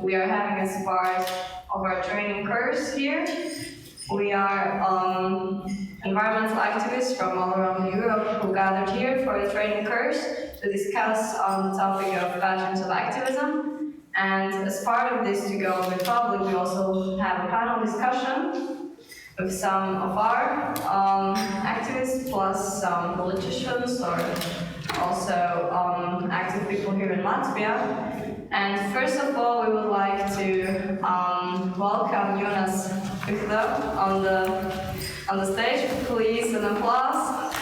we are having as part of our training course here. We are environmental activists from all around Europe who gathered here for a training course to discuss on the topic of patterns of activism. And as part of this To Go with Public, we also have a panel discussion with some of our activists, plus some politicians or also active people here in Latvia. And first of all, we would like to welcome Jonas Uchlo on the stage. Please, an applause.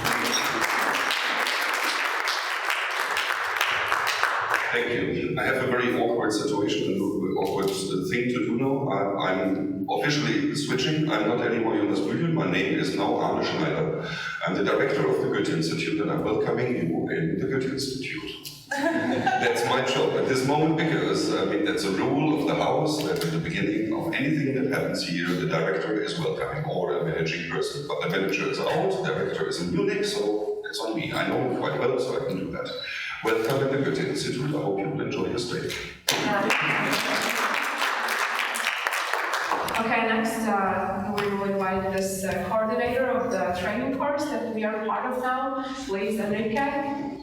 Thank you. I have a very awkward situation, awkward thing to do now. I'm officially switching. I'm not anymore Jonas Bühlen. My name is now Arne Schneider. I'm the director of the Goethe Institute, and I'm welcoming you in the Goethe Institute. That's my job at this moment, because that's a rule of the house that at the beginning of anything that happens here, the director is welcoming, or a managing person. But the manager is out, the director is in Munich, so it's on me. I know it quite well, so I can do that. Welcome at the Goethe Institute. I hope you will enjoy your stay. Okay, next we will invite this coordinator of the training course that we are part of now, please, Enrique.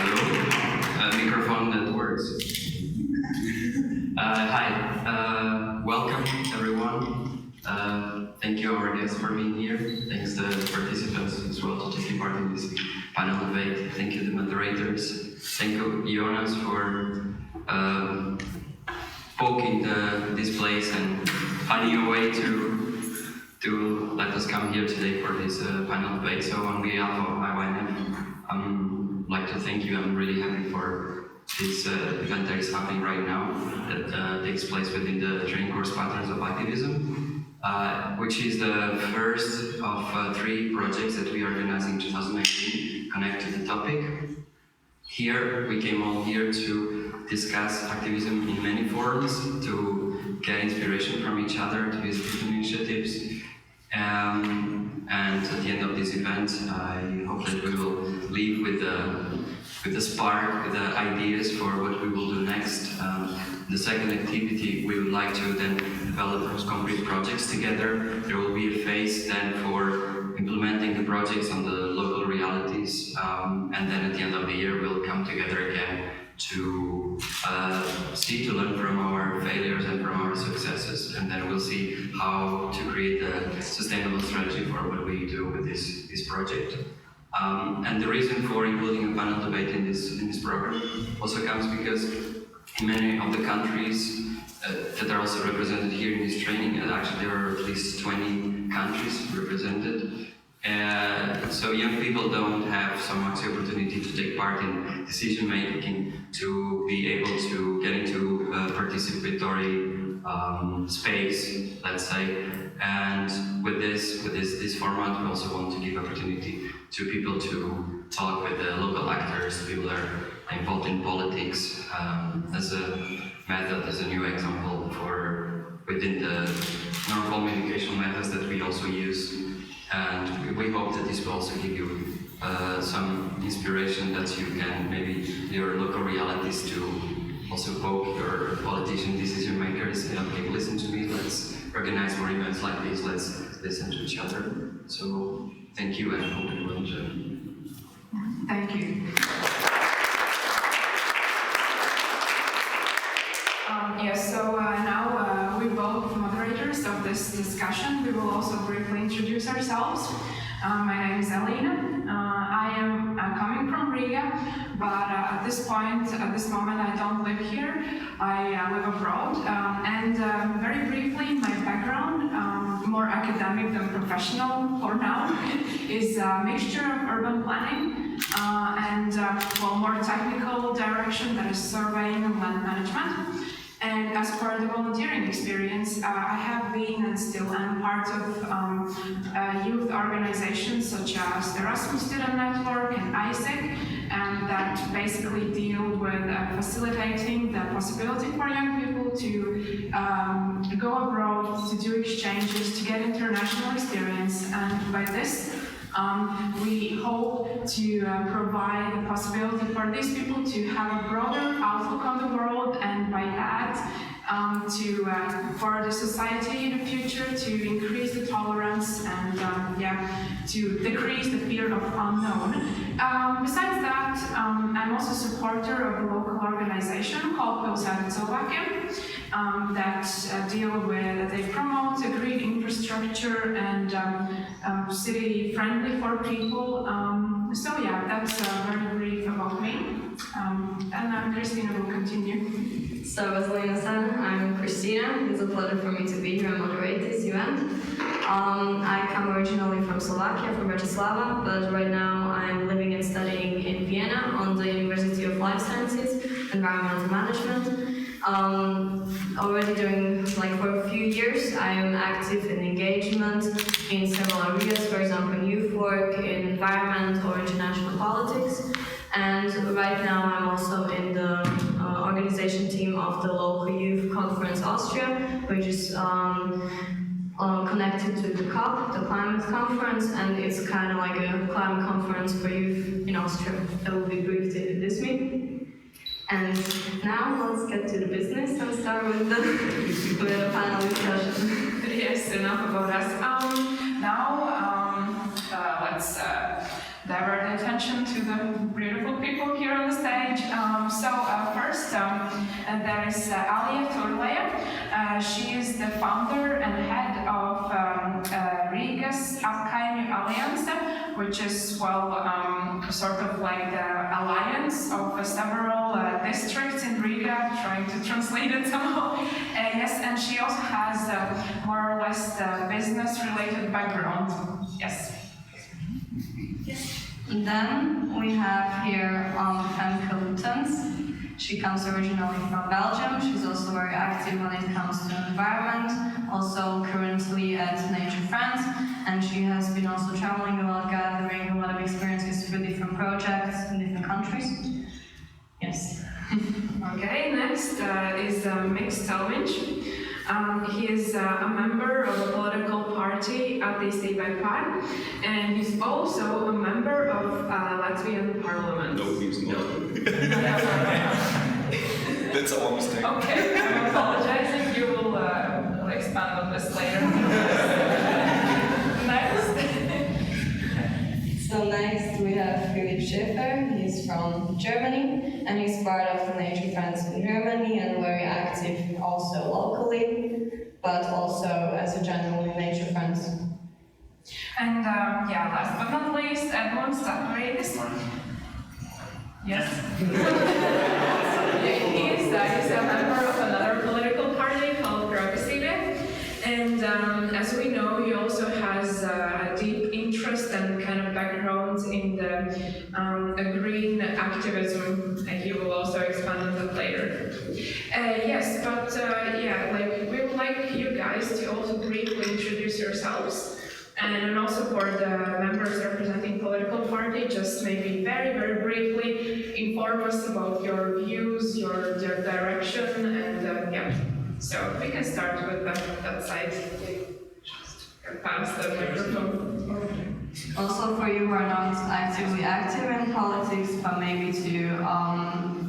Hello, microphone that works. Hi, welcome everyone. Thank you our guests for being here. Thanks to the participants as well to taking part in this panel debate. Thank you the moderators. Thank you Jonas for poking this place and finding a way to let us come here today for this panel debate. So on behalf of IYNF, I'd like to thank you. I'm really happy for this event that is happening right now that takes place within the training course Patterns of Activism. Which is the first of 3 projects that we organized in 2019 connected to the topic. Here, we came all here to discuss activism in many forms, to get inspiration from each other, to use different initiatives. And at the end of this event, I hope that we will leave with the spark, with the ideas for what we will do next. The second activity, we would like to then develop those concrete projects together. There will be a phase then for implementing the projects on the local realities, and then at the end of the year we'll come together again to to learn from our failures and from our successes, and then we'll see how to create a sustainable strategy for what we do with this project. And the reason for including a panel debate in this program also comes because in many of the countries that are also represented here in this training, actually there are at least 20 countries represented. So young people don't have so much opportunity to take part in decision making, to be able to get into a participatory space, let's say. And with this format, we also want to give opportunity to people to talk with the local actors, people that are involved in politics, as a method, as a new example for within the non-formal educational methods that we also use. And we hope that this will also give you some inspiration that you can maybe your local realities to also poke your politician decision makers and okay, listen to me, let's organize more events like this, let's listen to each other. So thank you and I hope you will enjoy. Thank you. Yes, so now we both moderators of this discussion. We will also briefly introduce ourselves. My name is Elena. I am coming from Riga, but at this moment, I don't live here. I live abroad. And very briefly, my background, more academic than professional for now, is a mixture of urban planning and more technical direction, that is surveying and land management. And as for the volunteering experience, I have been and still am part of youth organizations such as the Erasmus Student Network and ISEC, and that basically deal with facilitating the possibility for young people to go abroad, to do exchanges, to get international experience. And by this, We hope to provide the possibility for these people to have a broader outlook on the world, and by that, for the society in the future to increase the tolerance and to decrease the fear of unknown. Besides that, I'm also a supporter of a local organization called Pulsar Slovakia that they promote a green infrastructure and city friendly for people. So yeah, that's very brief about me. And Christina will continue. So as Lena said, I'm Christina. It's a pleasure for me to be here and moderate this event. I come originally from Slovakia, from Bratislava, but right now I'm living and studying in Vienna on the University of Life Sciences, Environmental Management. Already during, for a few years, I am active in engagement in several areas, for example, in youth work, in environment or international politics. And right now I'm also in the organization team of the local youth conference Austria, which is connected to the COP, the climate conference, and it's kind of like a climate conference for youth in Austria that will be briefed in this meeting. And now let's get to the business and start with the panel discussion. Yes, enough about us. Let's divert the attention to the beautiful people here on the stage. First, there is Alia Turleja. She is the founder and head of Riga's Apkaimju Alliance, which is, sort of like the alliance of several districts in Riga, trying to translate it somehow. Yes, and she also has more or less the business-related background. Yes. And then we have here Femke Lutens. She comes originally from Belgium. She's also very active when it comes to environment, also currently at Nature France, and she has been also traveling a lot, gathering a lot of experiences for different projects in different countries. Yes. Okay, next is Mick Stelvinch. He is a member of a political party, ATTISTI, and he's also a member of Latvian Parliament. No, he's not. That's our mistake. Okay, I'm apologizing. You will expand on this later. Next. So next we have Philipp Schäfer. He's from Germany, and he's part of the Nature Friends in Germany and very active also locally, but also as a general in Nature Friends. And last but not least, Edmund Statoridis. Yes. He's a member of another political party called Progressive. And as we know, he also has a deep interest and kind of background in the green activism, and he will also expand on that later. Yes, but we would like you guys to also briefly introduce yourselves. And also for the members representing political party, just maybe very, very briefly inform us about your views, your direction, and So we can start with that side. Just pass the microphone. Also for you who are not actively active in politics, but maybe to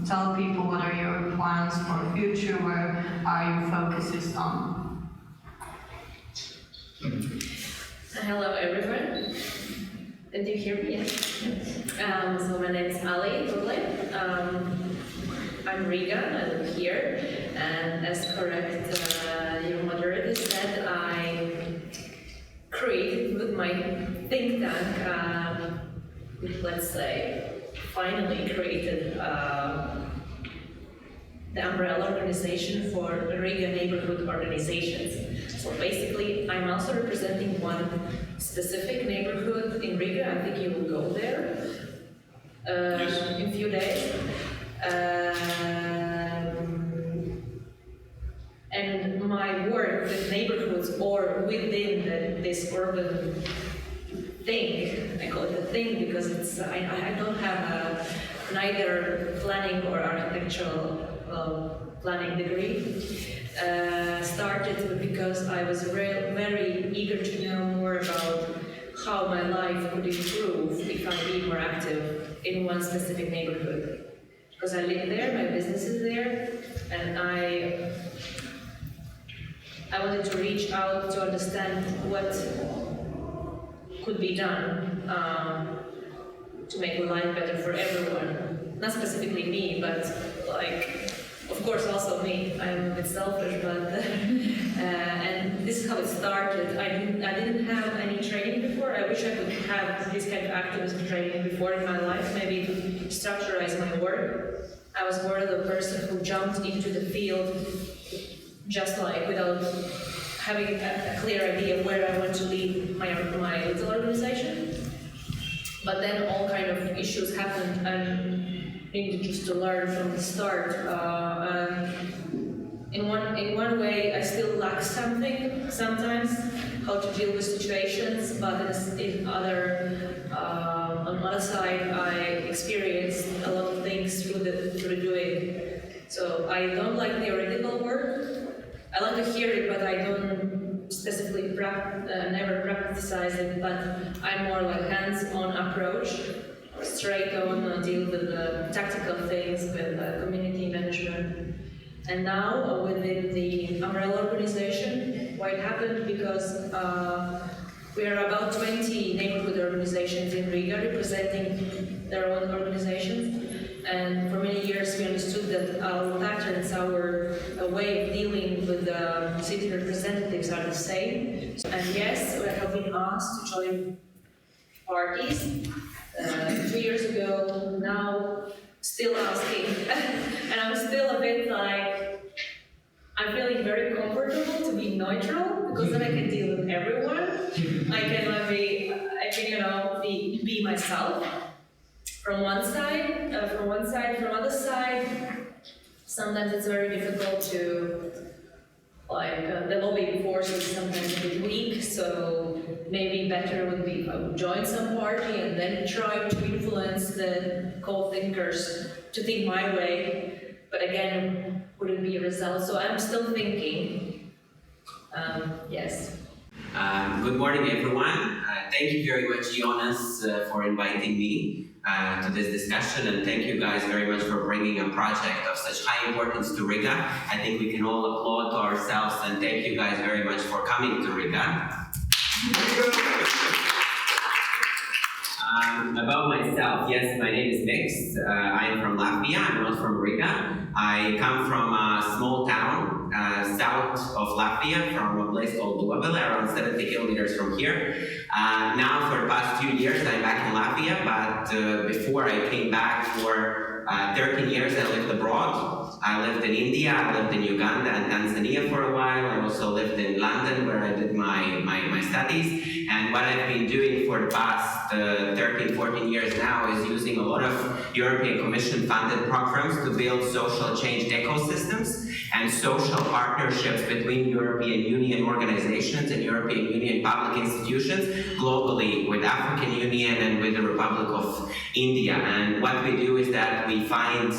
tell people what are your plans for the future, where are your focuses on? Hello everyone. Did you hear me? Yes. So my name is Ali Turleja. I'm Riga, I live here, and as correct your moderator said, I created with my think tank, let's say, finally created the umbrella organization for Riga neighborhood organizations. So basically, I'm also representing one specific neighborhood in Riga. I think you will go there in a few days. And my work with neighborhoods or within this urban thing, I call it a thing because it's I don't have neither planning or architectural planning degree. Started because I was very eager to know more about how my life would improve if I be more active in one specific neighborhood. Because I live there, my business is there, and I wanted to reach out to understand what could be done to make life better for everyone. Not specifically me, but like, of course also me. I'm a bit selfish, but and this is how it started. I didn't have any training before. I wish I could have this kind of activism training before in my life, maybe to structurize my work. I was more the person who jumped into the field just like without having a clear idea where I want to lead my little organization. But then all kind of issues happened and needed just to learn from the start. In one way, I still lack something sometimes, how to deal with situations, but on the other side, I experienced a lot of things through doing. So I don't like theoretical work. I like to hear it, but I don't specifically never practice it, but I'm more like hands-on approach, straight on deal with the tactical things, with community management. And now within the umbrella organization, why it happened, because we are about 20 neighborhood organizations in Riga representing their own organizations. And for many years we understood that our patterns, our way of dealing with the city representatives are the same. And yes, we have been asked to join parties 2 years ago, now still asking. And I'm still a bit like, I'm feeling very comfortable to be neutral, because then I can deal with everyone. I can be myself. From one side, from other side, sometimes it's very difficult to, the lobbying force is sometimes a bit weak, so maybe better would be if I would join some party and then try to influence the co-thinkers to think my way, but again, wouldn't be a result, so I'm still thinking, yes. Good morning, everyone. Thank you very much, Jonas, for inviting me to this discussion, and thank you guys very much for bringing a project of such high importance to Riga. I think we can all applaud to ourselves, and thank you guys very much for coming to Riga. About myself, yes, my name is Mix. I'm from Latvia, I'm not from Riga. I come from a small town south of Latvia, from a place called Dobele, around 70 kilometers from here. Now for the past 2 years I'm back in Latvia, but before I came back for 13 years I lived abroad. I lived in India, I lived in Uganda and Tanzania for a while. I also lived in London where I did my studies. And what I've been doing for the past 13, 14 years now is using a lot of European Commission funded programs to build social change ecosystems and social partnerships between European Union organizations and European Union public institutions globally with African Union and with the Republic of India. And what we do is that we find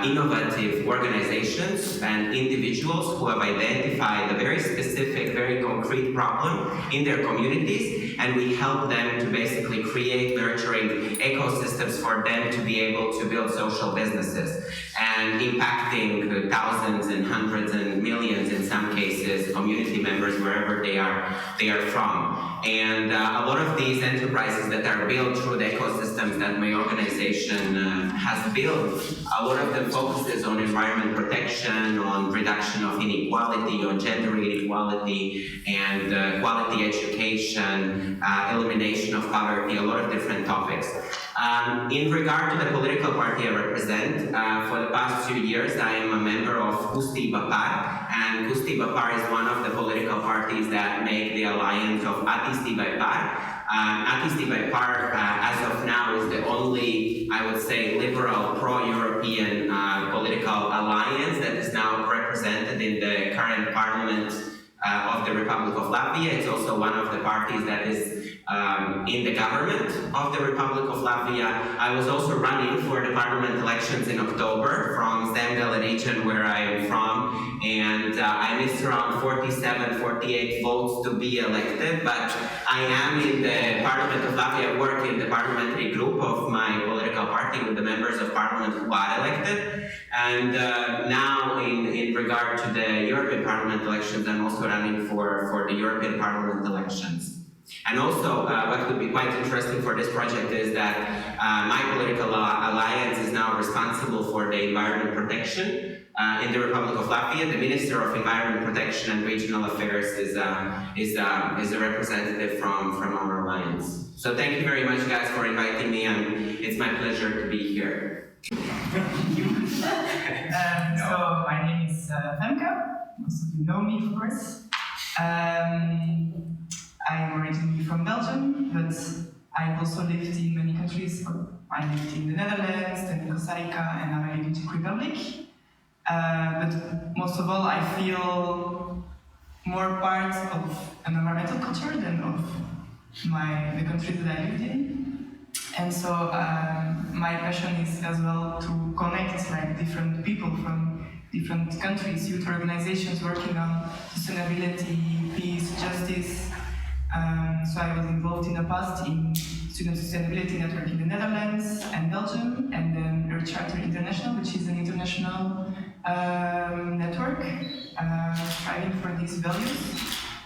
innovative organizations and individuals who have identified a very specific, very concrete problem in their communities, and we help them to basically create nurturing ecosystems for them to be able to build social businesses and impacting thousands and hundreds and millions, in some cases, community members wherever they are from. And a lot of these enterprises that are built through the ecosystems that my organization has built, a lot of them focuses on environment protection, on reduction of inequality, on gender inequality, and quality education, elimination of poverty, a lot of different topics. In regard to the political party I represent, for the past 2 years I am a member of Kusti Bapar, and Kusti Bapar is one of the political parties that make the alliance of Atisti Bapar. Atisti Bapar, as of now, is the only, I would say, liberal, pro-European political alliance that is now represented in the current parliament of the Republic of Latvia. It's also one of the parties that is in the government of the Republic of Latvia. I was also running for the parliament elections in October from Zemgale region where I am from, and I missed around 47, 48 votes to be elected, but I am in the Parliament of Latvia. I work in the parliamentary group of my political party with the members of parliament who are elected, and now in regard to the European Parliament elections, I'm also running for the European Parliament elections. And also, what would be quite interesting for this project is that my political alliance is now responsible for the environment protection in the Republic of Latvia. The Minister of Environment Protection and Regional Affairs is a representative from our alliance. So thank you very much, guys, for inviting me, and it's my pleasure to be here. Thank you. So my name is Femke. Most of you know me, of course. I'm originally from Belgium, but I've also lived in many countries. I lived in the Netherlands, then in Costa Rica, and now I live in Czech Republic. But most of all, I feel more part of an environmental culture than of the country that I lived in. And so my passion is as well to connect like different people from different countries, youth organizations working on sustainability, peace, justice. So I was involved in the past in Student Sustainability Network in the Netherlands and Belgium, and then Earth Charter International, which is an international network striving for these values.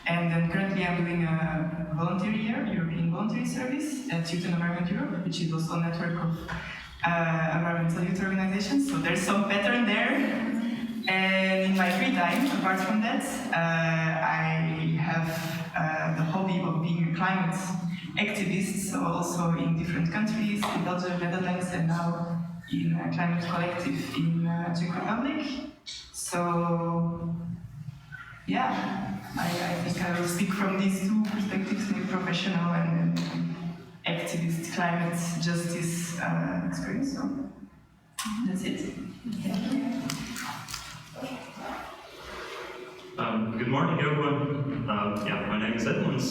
And then currently I'm doing a volunteer year, European Voluntary Service at Youth and Environment Europe, which is also a network of environmental youth organizations. So there's some pattern there. And in my free time, apart from that, I have the hobby of being a climate activist, so also in different countries, in Belgium, Netherlands, and now in a climate collective in Czech Republic. So, yeah, I think I will speak from these two perspectives, maybe professional and activist climate justice experience. So, that's it. Good morning, everyone. My name is Edmunds.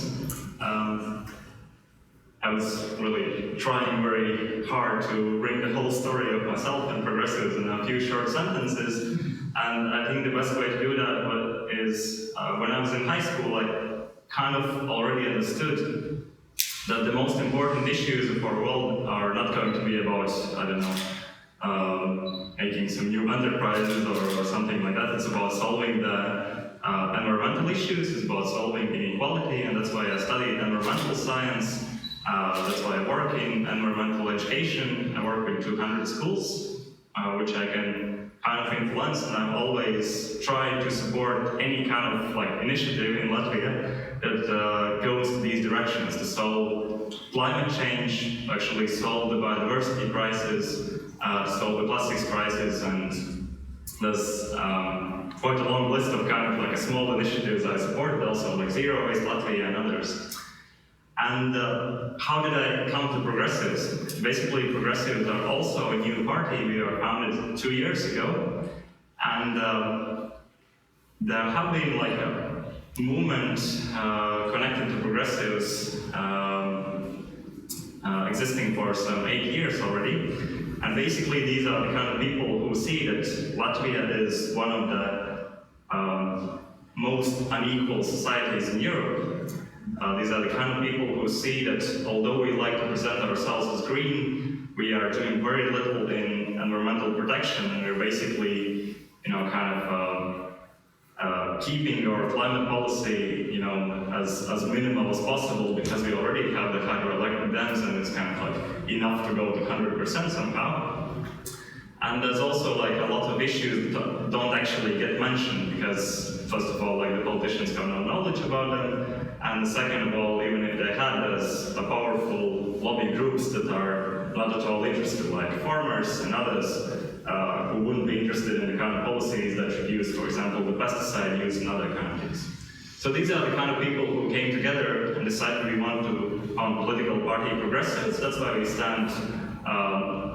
I was really trying very hard to bring the whole story of myself and progressives in a few short sentences, and I think the best way to do that is when I was in high school, I kind of already understood that the most important issues of our world are not going to be about, I don't know, making some new enterprises or something like that. It's about solving the environmental issues, it's about solving inequality, and that's why I studied environmental science. That's why I work in environmental education. I work with 200 schools, which I can kind of influence, and I've always tried to support any kind of initiative in Latvia that goes to these directions, to solve climate change, actually solve the biodiversity crisis, solve the plastics crisis, and there's quite a long list of kind of small initiatives I supported also, like Zero Waste Latvia and others. And how did I come to Progressives? Basically, Progressives are also a new party. We were founded 2 years ago, and there have been a movement connected to Progressives existing for some 8 years already. And basically, these are the kind of people who see that Latvia is one of the most unequal societies in Europe. These are the kind of people who see that although we like to present ourselves as green, we are doing very little in environmental protection, and we're basically, keeping our climate policy, as minimal as possible, because we already have the hydroelectric dams, and it's kind of enough to go to 100% somehow. And there's also a lot of issues that don't actually get mentioned, because first of all, the politicians have no knowledge about them, and second of all, even if they had, there's a powerful lobby groups that are not at all interested, like farmers and others, who wouldn't be interested in the kind of policies that reduce, for example, the pesticide use and other kind of things. So these are the kind of people who came together and decided we want to found political party Progressives. That's why we stand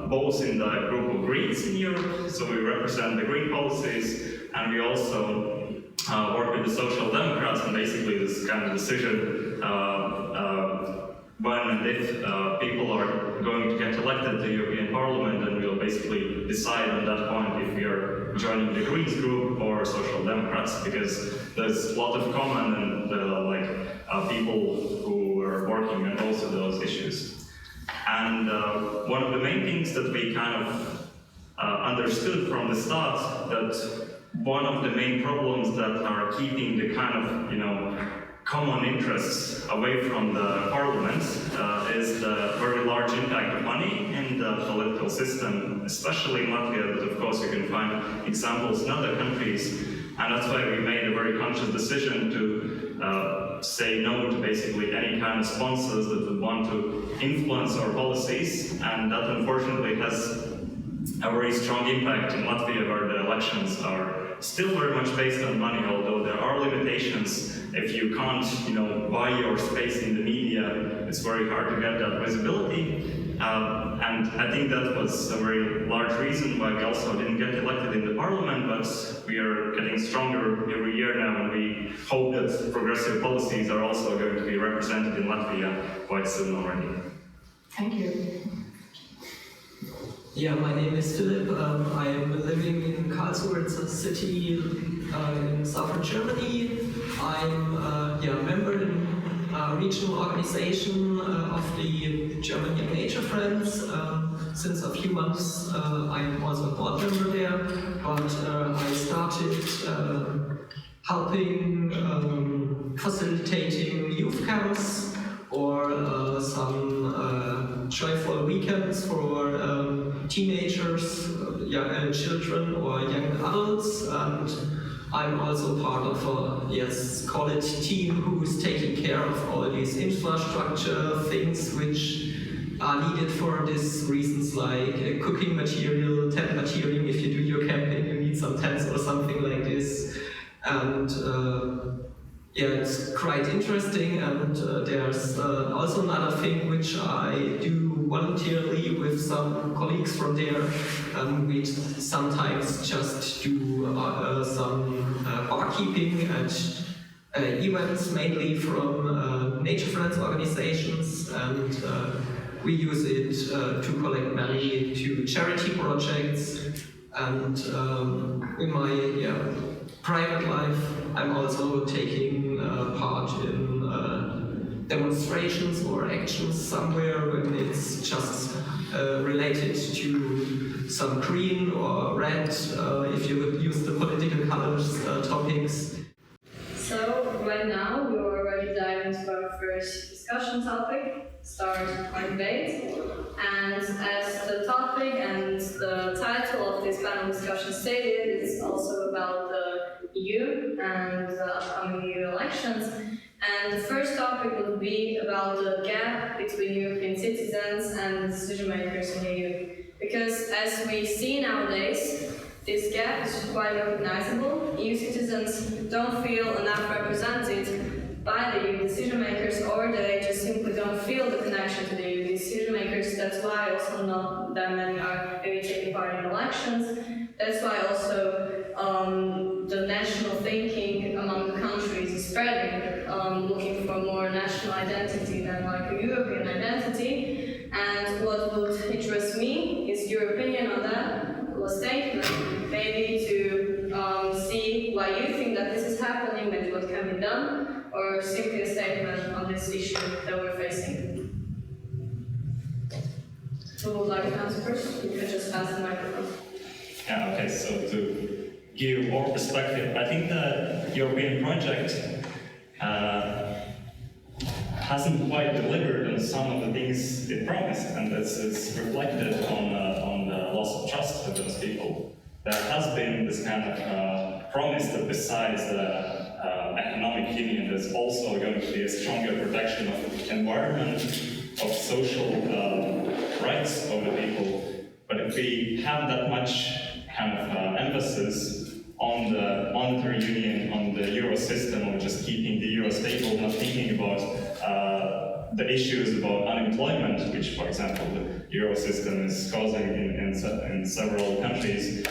both in the group of Greens in Europe, so we represent the green policies, and we also work with the Social Democrats, and basically this kind of decision when and if people are going to get elected to the European Parliament, and we'll basically decide on that point if we are joining the Greens group or Social Democrats, because there's a lot of common and people who are working on both of those issues. And one of the main things that we kind of understood from the start, that one of the main problems that are keeping the kind of, common interests away from the parliament is the very large impact of money in the political system, especially in Latvia, but of course you can find examples in other countries. And that's why we made a very conscious decision to say no to basically any kind of sponsors that would want to influence our policies, and that unfortunately has a very strong impact in Latvia, where the elections are still very much based on money, although there are limitations. If you can't, buy your space in the media, it's very hard to get that visibility. And I think that was a very large reason why we also didn't get elected in the parliament, but we are getting stronger every year now, and we hope that progressive policies are also going to be represented in Latvia quite soon already. Thank you. Yeah, my name is Philip. I am living in Karlsruhe. It's a city in southern Germany. I'm a member in a regional organization of the German Young Nature Friends. Since a few months, I'm also a board member there, but I started helping facilitating youth camps or some joyful weekends for teenagers, children or young adults, and I'm also part of a, call it team, who is taking care of all these infrastructure things which are needed for these reasons, like cooking material, tent material. If you do your camping, you need some tents or something like this. And it's quite interesting, and there's also another thing which I do voluntarily with some colleagues from there. We sometimes just do some barkeeping at events, mainly from Nature Friends organizations, and we use it to collect money to charity projects. And in my private life, I'm also taking part in demonstrations or actions somewhere when it's just related to some green or red, if you would use the political colors topics. So right now we will already dive into our first discussion topic, start our debate. And as the topic and the title of this panel discussion stated, it's also about the EU and the upcoming EU elections. And the first topic would be about the gap between European citizens and the decision makers in the EU. Because as we see nowadays, this gap is quite recognizable. EU citizens don't feel enough represented by the EU decision makers, or they just simply don't feel the connection to the EU decision makers. That's why also not that many are maybe taking part in elections. That's why also the national thinking among the countries is spreading, looking for more national identity than like a European identity. And what would interest me is your opinion on that, a statement, maybe to see why you think that this is happening, maybe what can be done, or simply a statement on this issue that we're facing. Who would like to answer first? You can just pass the microphone. Yeah, okay, so to give our perspective, I think the European project hasn't quite delivered on some of the things it promised, and this is reflected on the loss of trust of those people. There has been this kind of promise that besides the economic union, there's also going to be a stronger protection of environment, of social rights of the people. But if we have that much kind of emphasis on the monetary union, on the euro system, or just keeping the euro stable, not thinking about the issues about unemployment, which, for example, the euro system is causing in several countries,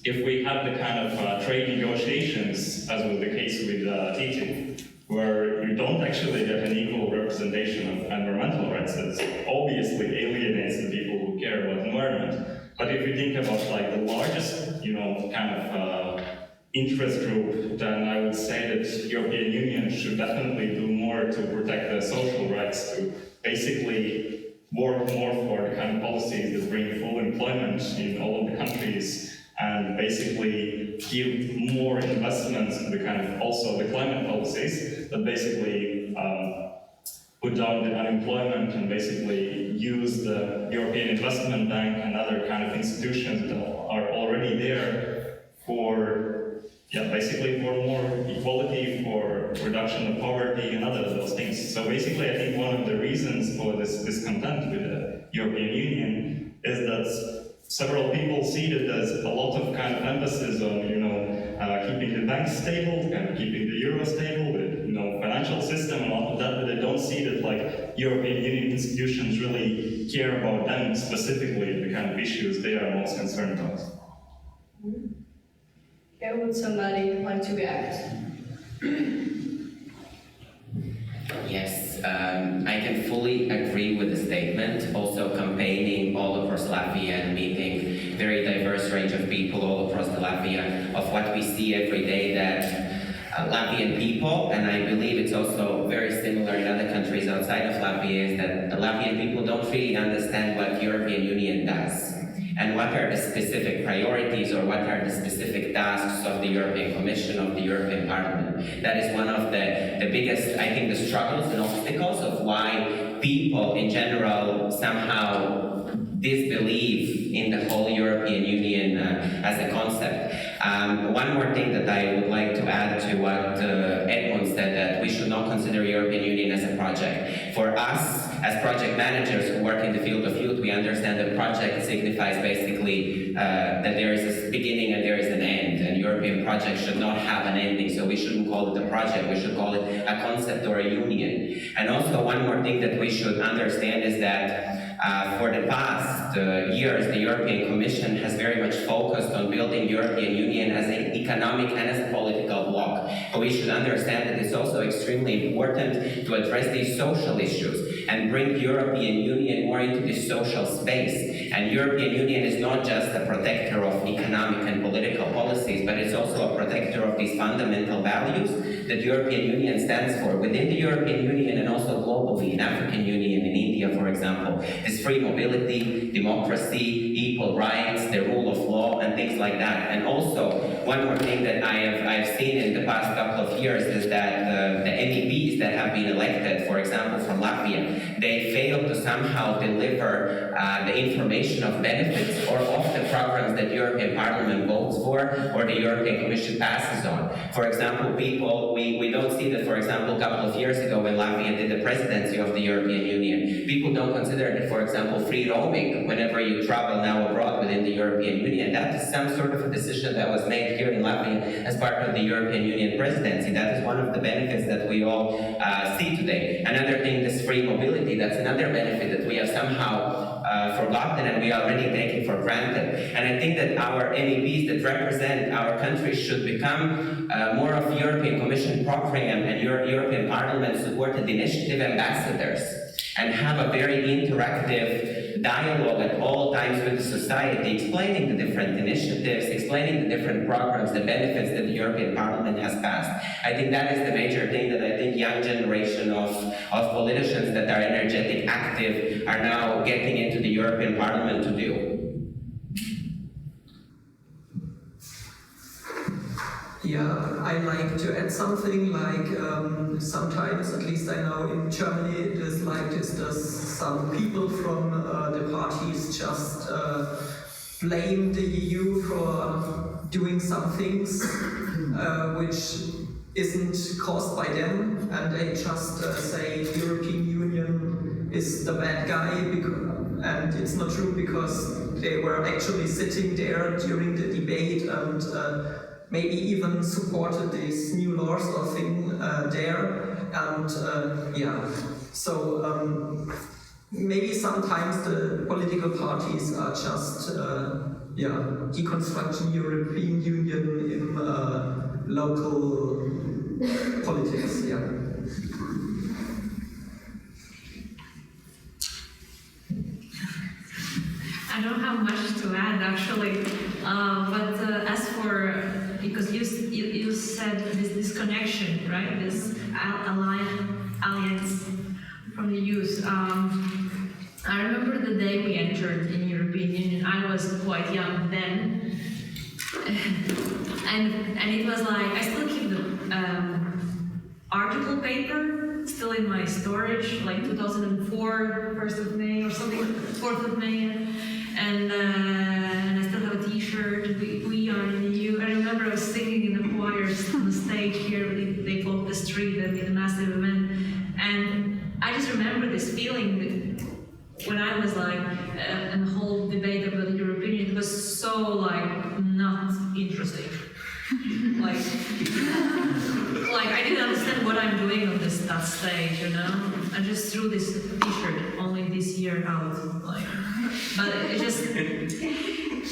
if we have the kind of trade negotiations, as was the case with TTIP, where you don't actually get an equal representation of environmental rights, that obviously alienates the people who care about environment. But if you think about like the largest, kind of interest group, then I would say that European Union should definitely do more to protect the social rights, to basically work more for the kind of policies that bring full employment in all of the countries, and basically give more investments to the kind of also the climate policies that basically put down the unemployment and basically use the European Investment Bank and other kind of institutions that are already there for, basically for more equality, for reduction of poverty and other of those things. So basically I think one of the reasons for this discontent with the European Union is that several people see it as a lot of kind of emphasis on, keeping the banks stable, kind of keeping the euro stable, the financial system and all of that, but they don't see that like European Union institutions really care about them specifically, the kind of issues they are most concerned about. Okay, would somebody like to react? Yes, I can fully agree with the statement. Also campaigning all across Latvia and meeting very diverse range of people all across the Latvia of what we see every day, that Latvian people, and I believe it's also very similar in other countries outside of Latvia, is that the Latvian people don't really understand what European Union does and what are the specific priorities or what are the specific tasks of the European Commission, of the European Parliament. That is one of the biggest, I think, the struggles and obstacles of why people in general somehow disbelieve in the whole European Union as a concept. One more thing that I would like to add to what Edmund said, that we should not consider European Union as a project. For us, as project managers who work in the field of youth, we understand that project signifies basically that there is a beginning and there is an end, and European project should not have an ending, so we shouldn't call it a project, we should call it a concept or a union. And also one more thing that we should understand is that for the past years, the European Commission has very much focused on building European Union as an economic and as a political bloc. But we should understand that it's also extremely important to address these social issues and bring European Union more into this social space. And European Union is not just a protector of economic and political policies, but it's also a protector of these fundamental values that European Union stands for. Within the European Union and also globally, in African Union, in India, for example, is free mobility, democracy, equal rights, the rule of law, and things like that. And also, one more thing that I've seen in the past couple of years is that the MEPs that have been elected, for example, from Latvia, they fail to somehow deliver the information of benefits or of the programs that European Parliament votes for or the European Commission passes on. For example, we don't see that, for example, a couple of years ago when Latvia did the presidency of the European Union, people don't consider that, for example, free roaming whenever you travel now abroad within the European Union. That is some sort of a decision that was made here in Latvia as part of the European Union presidency. That is one of the benefits that we all see today. Another thing is free mobility. That's another benefit that we have somehow forgotten and we are already taking for granted. And I think that our MEPs that represent our country should become more of European Commission program and European Parliament supported initiative ambassadors, and have a very interactive dialogue at all times with the society, explaining the different initiatives, explaining the different programs, the benefits that the European Parliament has passed. I think that is the major thing that I think young generation of politicians that are energetic, active, are now getting into the European Parliament to do. Yeah, I like to add something like sometimes, at least I know in Germany, it is like this, that some people from the parties just blame the EU for doing some things which isn't caused by them, and they just say the European Union is the bad guy, and it's not true because they were actually sitting there during the debate and maybe even supported these new laws or thing there, and yeah, so maybe sometimes the political parties are just deconstruction European Union in local politics. I don't have much to add actually, but as for, because you said this connection, right? This alliance from the youth. I remember the day we entered in European Union. I was quite young then, and it was like I still keep the article paper still in my storage, like 2004, 1st of May or something, 4th of May. And I still have a T-shirt. We are in the EU. I remember I was singing in the choirs on the stage here. They blocked the street and did a massive event. And I just remember this feeling that when I was like, and the whole debate about the European Union, it was so like not interesting. like I didn't understand what I'm doing on that stage, you know. I just threw this T-shirt only this year out, like. But it just,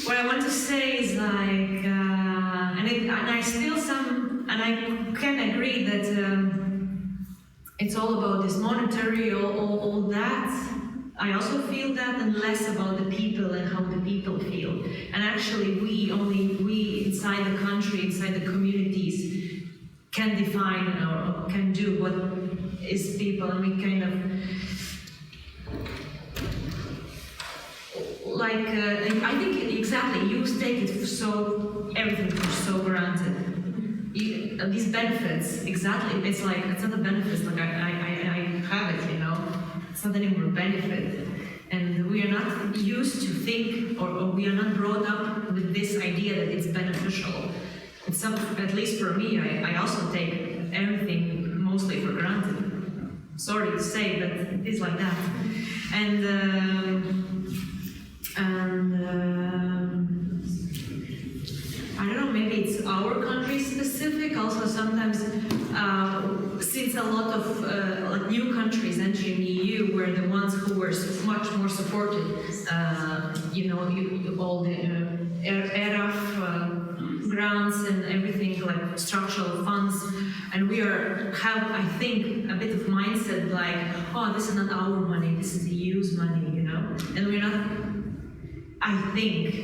what I want to say is like, and I still and I can agree that it's all about this monetary, all that. I also feel that, and less about the people and how the people feel. And actually, we inside the country, inside the communities, can define or can do what is people, and we kind of. Like, I think exactly, you take it everything for so granted. These benefits, exactly, it's like, it's not a benefit, like I have it, you know, it's not anymore a benefit. And we are not used to think, or we are not brought up with this idea that it's beneficial. It's something, at least for me, I also take everything mostly for granted. Sorry to say, but it is like that. And I don't know, maybe it's our country specific. Also, sometimes since a lot of like new countries entering the EU were the ones who were much more supported. You know, all the ERAF grants and everything, like structural funds, and we have I think a bit of mindset like, oh, this is not our money, this is the EU's money, you know, and we're not. I think,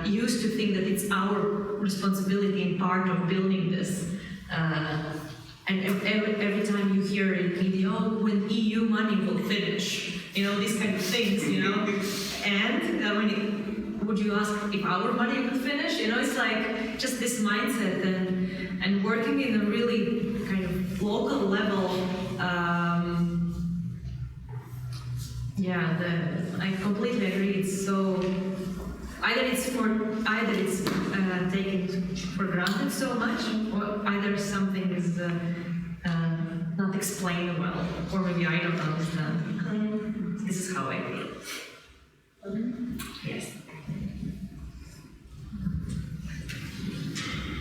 used to think that it's our responsibility and part of building this. And every time you hear in media, oh, when EU money will finish, you know, these kind of things, you know. And would you ask if our money will finish? You know, it's like just this mindset and working in a really kind of local level. I completely agree. It's so either it's taken for granted so much, or either something is not explained well, or maybe I don't understand. This is how I feel. Yes.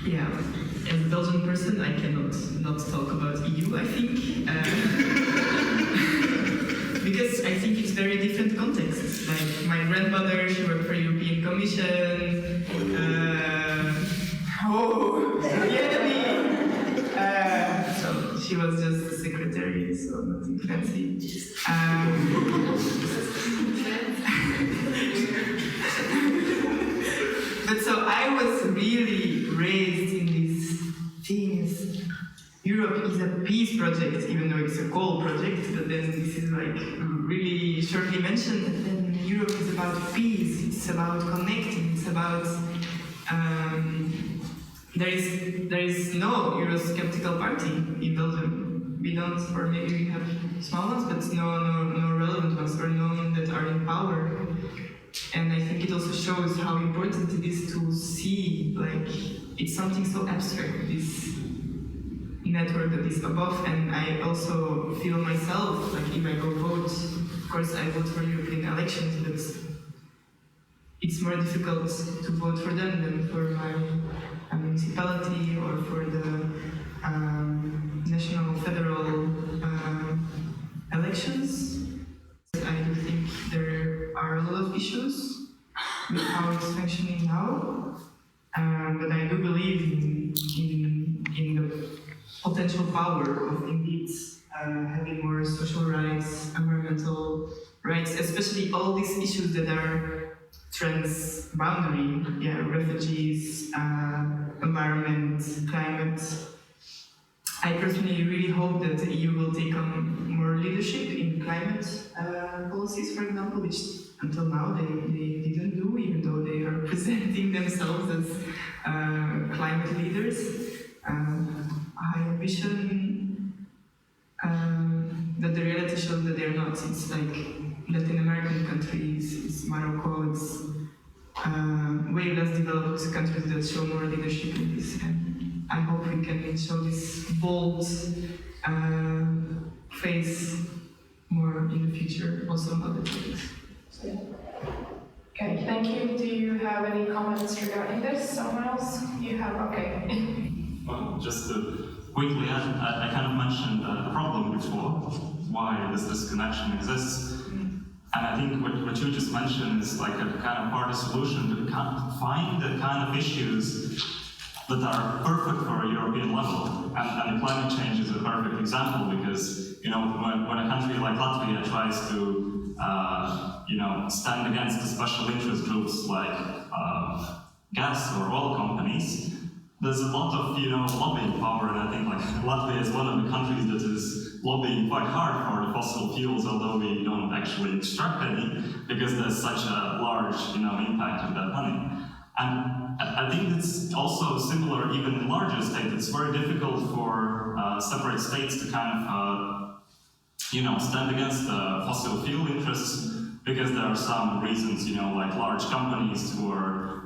Yeah, as a Belgian person, I cannot not talk about EU, I think. Because I think it's very different contexts. Like my grandmother, she worked for European Commission. So she was just a secretary, so nothing fancy. But so I was really raised in these things. Europe is a peace project, even though it's a coal project, but then this is like really shortly mentioned, that then Europe is about peace, it's about connecting, it's about, there is no Eurosceptical party in Belgium. We don't, or maybe we have small ones, but no relevant ones, or none that are in power. And I think it also shows how important it is to see, like, it's something so abstract, this network that is above. And I also feel myself, like, if I go vote, of course I vote for European elections, but it's more difficult to vote for them than for my municipality or for the national federal elections. I do think there are a lot of issues with how it's functioning. well. But I do believe in the potential power of indeed having more social rights, environmental rights, especially all these issues that are trans-boundary, refugees, environment, climate. I personally really hope that the EU will take on more leadership in climate policies, for example, which until now they didn't do, even though they are presenting themselves as climate leaders. High ambition, but the reality shows that they're not. It's like Latin American countries, it's Morocco, it's way less developed countries that show more leadership in this. And I hope we can show this bold face more in the future, also on other topics. So, yeah. Okay, thank you. Do you have any comments regarding this? Someone else? You have? Okay. Well, just to quickly add, I kind of mentioned the problem before, why this disconnection exists. And I think what you just mentioned is like a kind of part of solution to find the kind of issues that are perfect for a European level. And climate change is a perfect example because, you know, when a country like Latvia tries to, stand against the special interest groups like gas or oil companies, there's a lot of, lobbying power, and I think like Latvia is one of the countries that is lobbying quite hard for the fossil fuels, although we don't actually extract any, because there's such a large, impact of that money. And I think it's also similar even in larger states. It's very difficult for separate states to kind of, stand against the fossil fuel interests, because there are some reasons, like large companies who are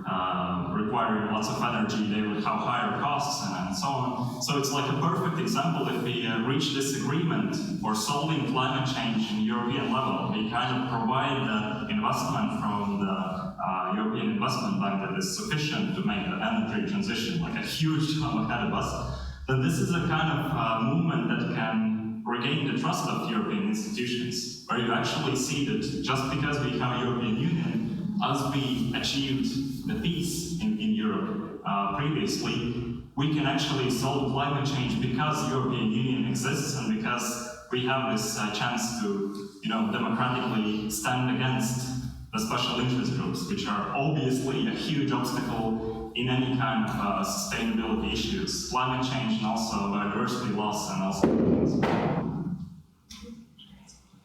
requiring lots of energy, they would have higher costs and so on. So it's like a perfect example. If we reach this agreement for solving climate change in European level, we kind of provide the investment from the European Investment Bank that is sufficient to make the energy transition like a huge jump ahead of us, then this is a kind of movement that can regain the trust of European institutions, where you actually see that just because we have a European Union, as we achieved the peace in Europe previously, we can actually solve climate change because the European Union exists and because we have this chance to, democratically stand against the special interest groups, which are obviously a huge obstacle in any kind of sustainability issues, climate change and also biodiversity loss and also.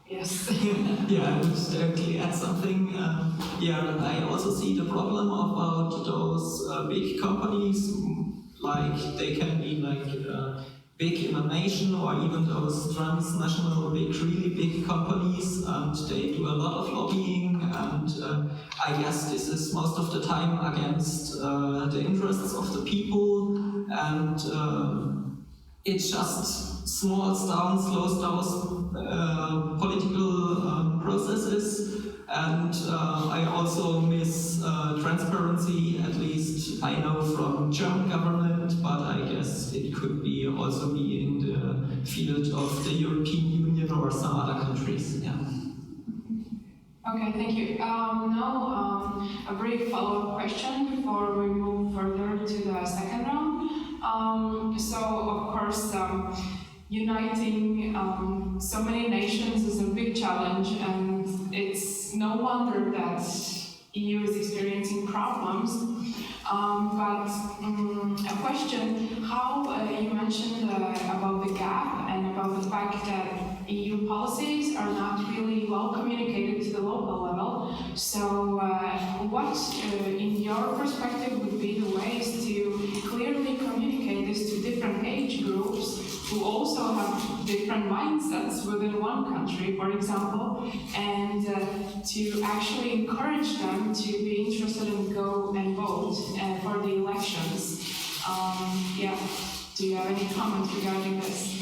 Yes. Yeah, I would actually add something. I also see the problem about those big companies, like they can be like big in a nation, or even those transnational really big companies, and they do a lot of lobbying, and I guess this is most of the time against the interests of the people, and it just slows down political processes, and I also miss transparency, at least I know from German government, but I guess it could be also be in the field of the European Union or some other countries. Yeah. Okay, thank you. Now, a brief follow-up question before we move further to the second round. So, of course, uniting so many nations is a big challenge, and it's no wonder that EU is experiencing problems. But a question, how you mentioned about the gap and about the fact that EU policies are not really well communicated to the local level. So what, in your perspective, would be the ways to clearly communicate this to different age groups who also have different mindsets within one country, for example, and to actually encourage them to be interested and go and vote for the elections? Do you have any comments regarding this?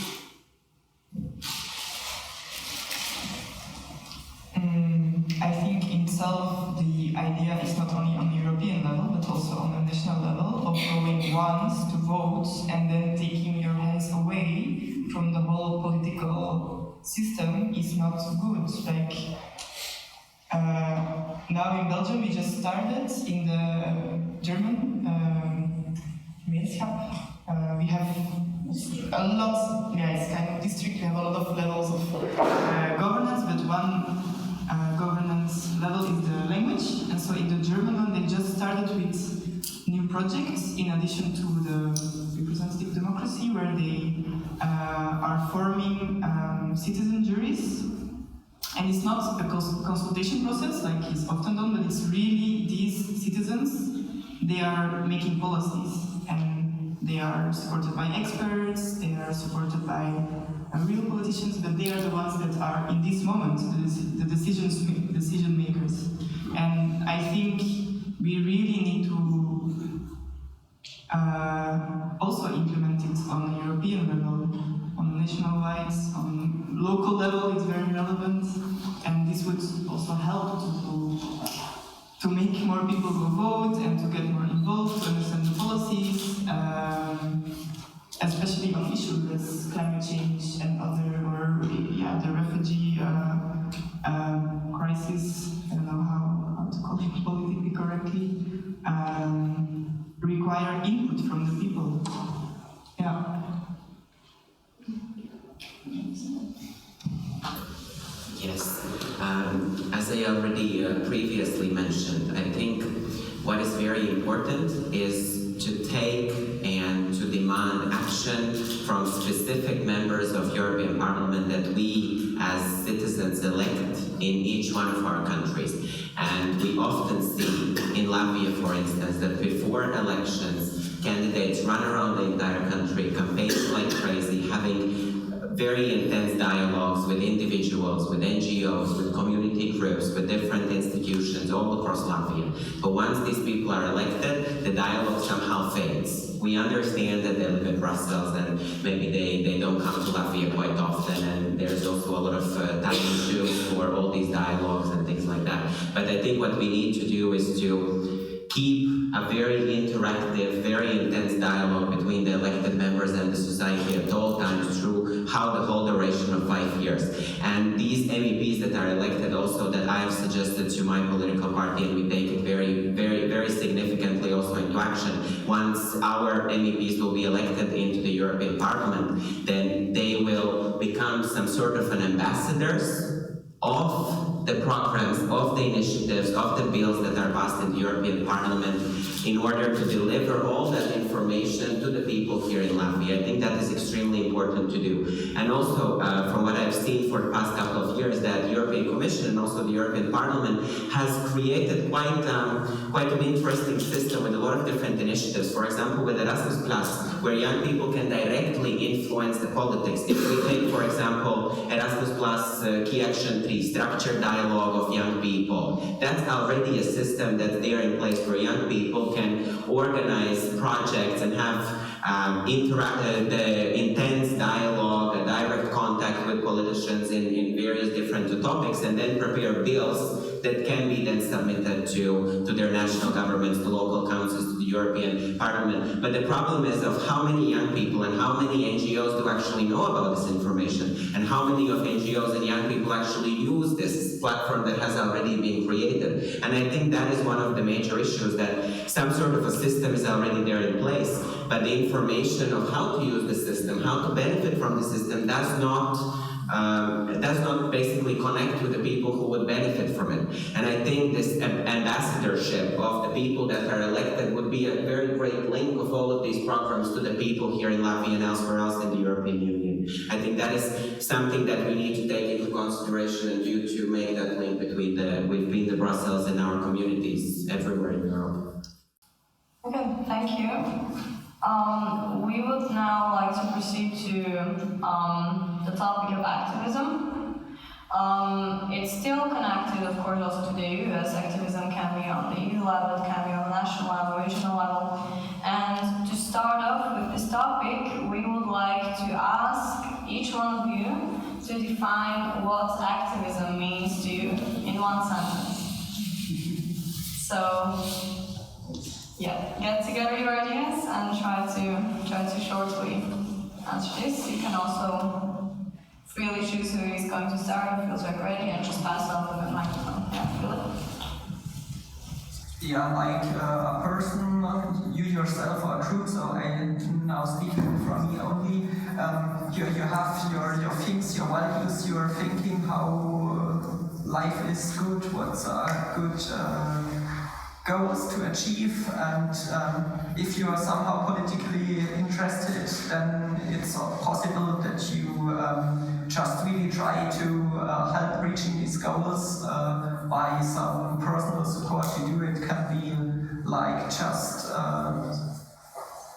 I think in itself the idea is not only on the European level but also on the national level of going once to vote and then taking your hands away from the whole political system is not good. Like now in Belgium we just started in the German gemeenschap. We have a lot, it's kind of district, we have a lot of levels of governance, but one governance level is the language. And so in the German one, they just started with new projects in addition to the representative democracy, where they are forming citizen juries. And it's not a consultation process like is often done, but it's really these citizens, they are making policies. And they are supported by experts, they are supported by real politicians, but they are the ones that are in this moment the decision makers. And I think we really need to also implement it on a European level, on a national wide, on local level. It's very relevant, and this would also help to make more people go vote and to get more involved, to understand the policies, especially on issues like climate change and other, or the refugee crisis. I don't know how to call it politically correctly. Require input from the people. Yeah. Yes, as I already previously mentioned, I think what is very important is to take and to demand action from specific members of European Parliament that we as citizens elect in each one of our countries. And we often see in Latvia, for instance, that before elections, candidates run around the entire country, campaigning like crazy, having very intense dialogues with individuals, with NGOs, with community groups, with different institutions all across Latvia. But once these people are elected, the dialogue somehow fades. We understand that they live in Brussels and maybe they don't come to Latvia quite often, and there's also a lot of time issues for all these dialogues and things like that. But I think what we need to do is to keep a very interactive, very intense dialogue between the elected members and the society at all times through how the whole duration of 5 years. And these MEPs that are elected also, that I have suggested to my political party, and we take it very significantly also into action. Once our MEPs will be elected into the European Parliament, then they will become some sort of an ambassadors of the programs, of the initiatives, of the bills that are passed in the European Parliament in order to deliver all that information to the people here in Latvia. I think that is extremely important to do. And also, from what I've seen for the past couple of years, that the European Commission and also the European Parliament has created quite an interesting system with a lot of different initiatives. For example, with Erasmus+, where young people can directly influence the politics. If we take, for example, Erasmus+, Key Action 3, structured dialogue of young people, that's already a system that's there in place where young people can organize projects and have the intense dialogue, a direct contact with politicians in various different topics, and then prepare bills that can be then submitted to their national governments, to local councils, to the European Parliament. But the problem is of how many young people and how many NGOs do actually know about this information, and how many of NGOs and young people actually use this platform that has already been created. And I think that is one of the major issues, that some sort of a system is already there in place, but the information of how to use the system, how to benefit from the system does not basically connect with the people who would benefit from it. And I think this ambassadorship of the people that are elected would be a very great link of all of these programs to the people here in Latvia and elsewhere else in the European Union. I think that is something that we need to take into consideration and do to make that link between the Brussels and our communities everywhere in Europe. Okay, thank you. We would now like to proceed to the topic of activism. It's still connected, of course, also to the EU, as activism can be on the EU level, it can be on the national level, regional level. And to start off with this topic, we would like to ask each one of you to define what activism means to you in one sentence. So, yeah, get together your ideas and try to shortly answer this. You can also freely choose who is going to start, who feels like ready, and just pass on the microphone. Yeah, Philip. yeah, like a person, you yourself or a group, so I now speaking from me only, you have your things, your values, your thinking, how life is good, what's good goals to achieve, and if you are somehow politically interested, then it's possible that you just really try to help reaching these goals by some personal support. You do it can be like just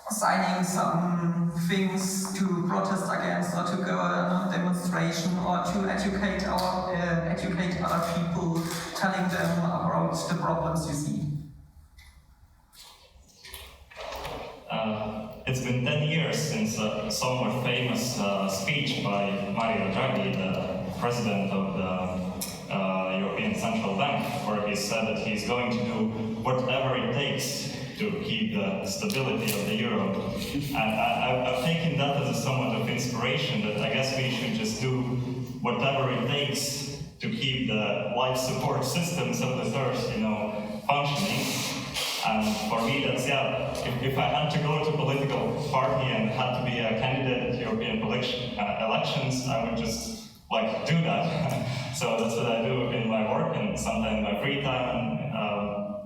signing some things to protest against, or to go on a demonstration, or to educate other people, telling them about the problems you see. It's been 10 years since a somewhat famous speech by Mario Draghi, the president of the European Central Bank, where he said that he's going to do whatever it takes to keep the stability of the euro. And I've taken that as a somewhat of inspiration, that I guess we should just do whatever it takes to keep the life support systems of this earth, functioning. And for me, that's, if I had to go to a political party and had to be a candidate at European elections, I would just do that. So that's what I do in my work and sometimes in my free time.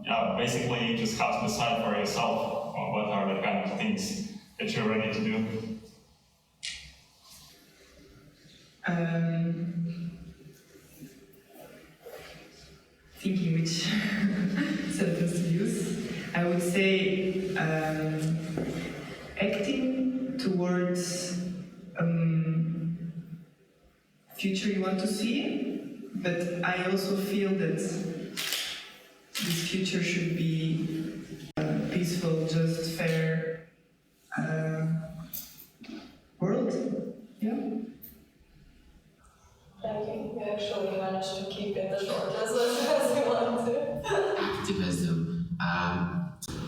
And basically you just have to decide for yourself what are the kind of things that you're ready to do. Thinking which sentence to use, I would say acting towards future you want to see, but I also feel that this future should be peaceful, just, fair world. Yeah. Thank you. We actually managed to keep it as short as we wanted. Activism.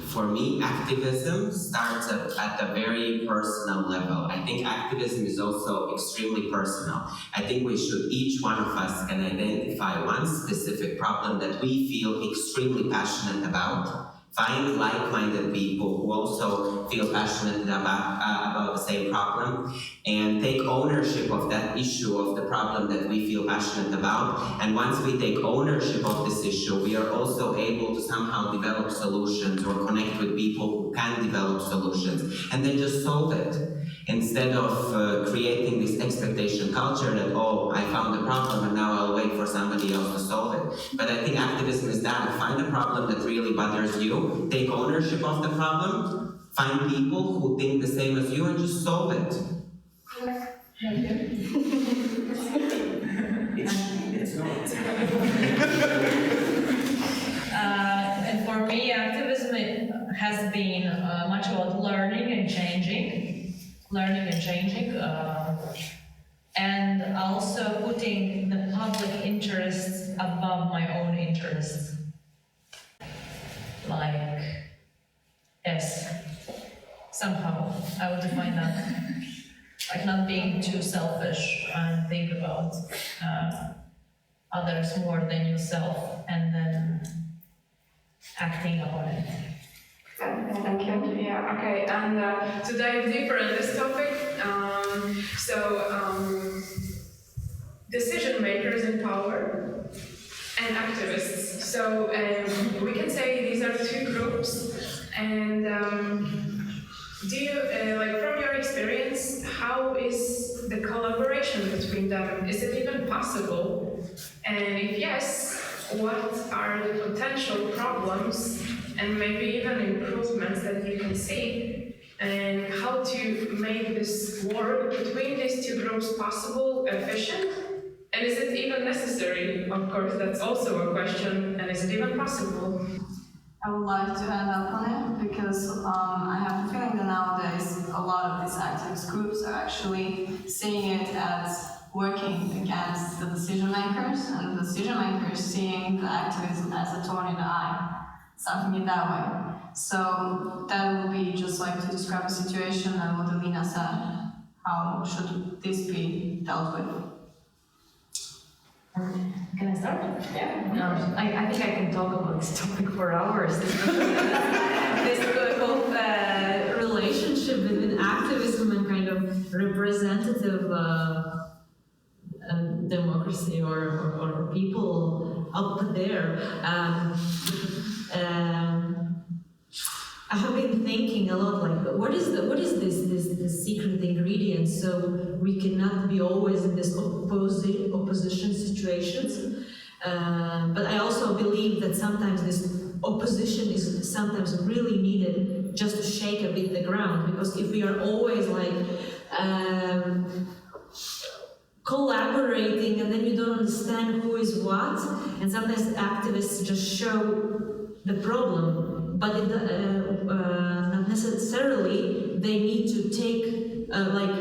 For me, activism starts at a very personal level. I think activism is also extremely personal. I think each one of us can identify one specific problem that we feel extremely passionate about. Find like-minded people who also feel passionate about the same problem, and take ownership of that issue, of the problem that we feel passionate about. And once we take ownership of this issue, we are also able to somehow develop solutions or connect with people who can develop solutions, and then just solve it. Instead of creating this expectation culture that, oh, I found the problem and now I'll wait for somebody else to solve it. But I think activism is that. Find a problem that really bothers you, take ownership of the problem, find people who think the same as you, and just solve it. It's not. And for me, activism has been much about learning and changing. And also putting the public interests above my own interests. Yes, somehow I would define that. Not being too selfish and think about others more than yourself, and then acting upon it. Thank you. Yeah, okay. And to dive deeper in this topic, decision makers in power and activists. So we can say these are two groups. And do you, from your experience, how is the collaboration between them? Is it even possible? And if yes, what are the potential problems and maybe even improvements that you can see, and how to make this work between these two groups possible, efficient? And is it even necessary? Of course, that's also a question. And is it even possible? I would like to add up on it because I have the feeling that nowadays a lot of these activist groups are actually seeing it as working against the decision makers, and the decision makers seeing the activism as a thorn in the eye, something in that way. So that would be just like to describe the situation and what Alina said. How should this be dealt with? Can I start? Yeah. I think I can talk about this topic for hours. This whole relationship between activism and kind of representative democracy or people up there. I have been thinking a lot, like, what is this secret ingredient so we cannot be always in this opposition situations. But I also believe that sometimes this opposition is sometimes really needed just to shake a bit the ground, because if we are always like collaborating and then you don't understand who is what, and sometimes activists just show the problem, but not necessarily they need to take, like,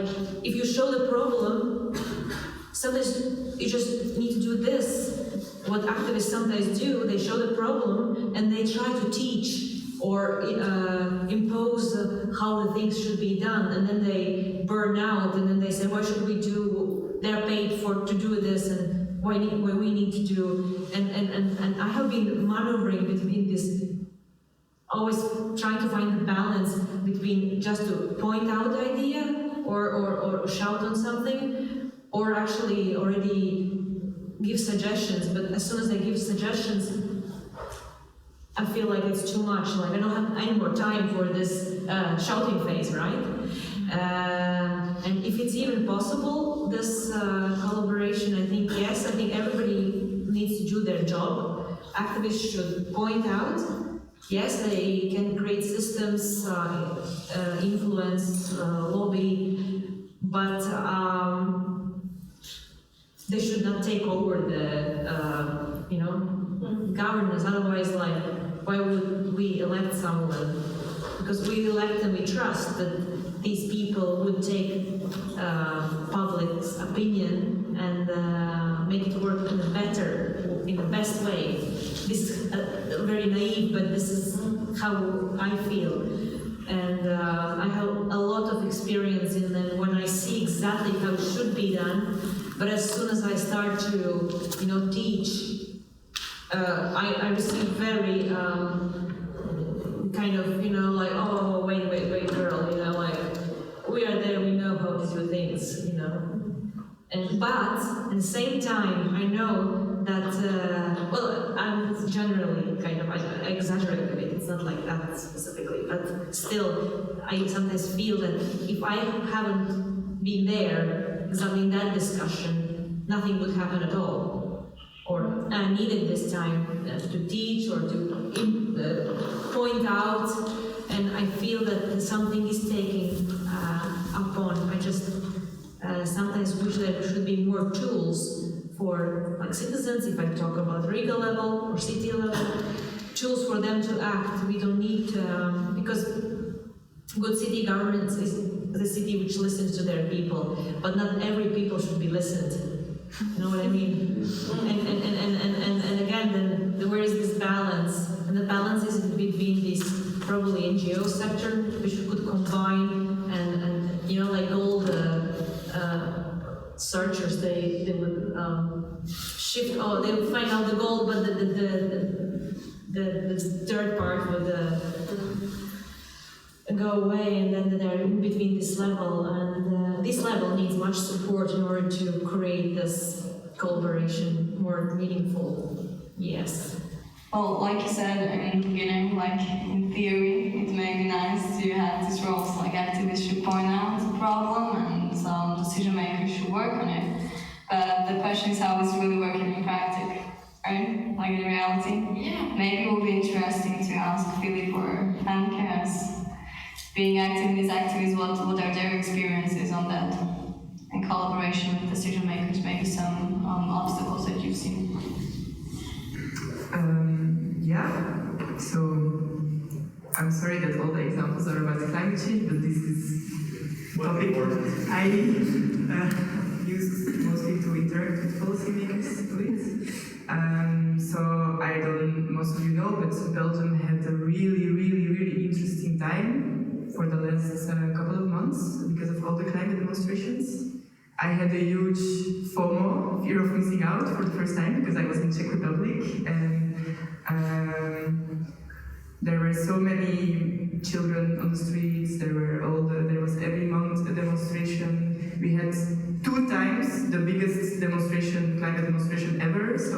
if you show the problem, sometimes you just need to do this. What activists sometimes do, they show the problem and they try to teach or impose how the things should be done, and then they burn out, and then they say, what should we do? They're paid to do this, and what we need to do. And I have been maneuvering between this, always trying to find the balance between just to point out the idea or shout on something, or actually already give suggestions. But as soon as I give suggestions, I feel like it's too much. Like, I don't have any more time for this shouting phase, right? And if it's even possible, this collaboration, I think, yes, I think everybody needs to do their job. Activists should point out, yes, they can create systems, influence, lobby, but they should not take over the, governance. Otherwise, like, why would we elect someone? Because we elect and we trust that these people would take public's opinion and make it work in the best way. This is very naive, but this is how I feel. And I have a lot of experience in them when I see exactly how it should be done. But as soon as I start to, teach, I receive very kind of, like, oh, wait, girl, like, we are there, we know how to do things, but at the same time, I know that, well, I'm generally kind of, I exaggerate a bit, it's not like that specifically, but still, I sometimes feel that if I haven't been there, exactly in that discussion, nothing would happen at all. Or I needed this time to teach or to point out, and I feel that something is taking upon. I just sometimes wish there should be more tools for, like, citizens, if I talk about Riga level or city level, tools for them to act. We don't need to, because good city governance is the city which listens to their people, but not every people should be listened to. You know what I mean? And again, then where is this balance? And the balance is between this probably NGO sector, which could combine and like all the searchers, they would shift. Oh, they would find out the gold, but the third part would go away, and then they're in between this level, and this level needs much support in order to create this collaboration more meaningful. Yes. Well, like you said in the beginning, like, in theory, it may be nice to have these roles, like activists should point out the problem and some decision makers should work on it. But the question is how it's really working in practice, right? Like, in reality. Yeah. Maybe it will be interesting to ask Philip or Anke, as being active in these activities, what are their experiences on that? In collaboration with decision makers, maybe some obstacles that you've seen. So I'm sorry that all the examples are about climate change, but this is a topic I use mostly to interact with policymakers with. So I don't, most of you know, but Belgium had a really interesting time for the last couple of months because of all the climate demonstrations. I had a huge FOMO, fear of missing out, for the first time because I was in Czech Republic, and there were so many children on the streets. There was every month a demonstration. We had 2 times the biggest demonstration, climate demonstration ever. So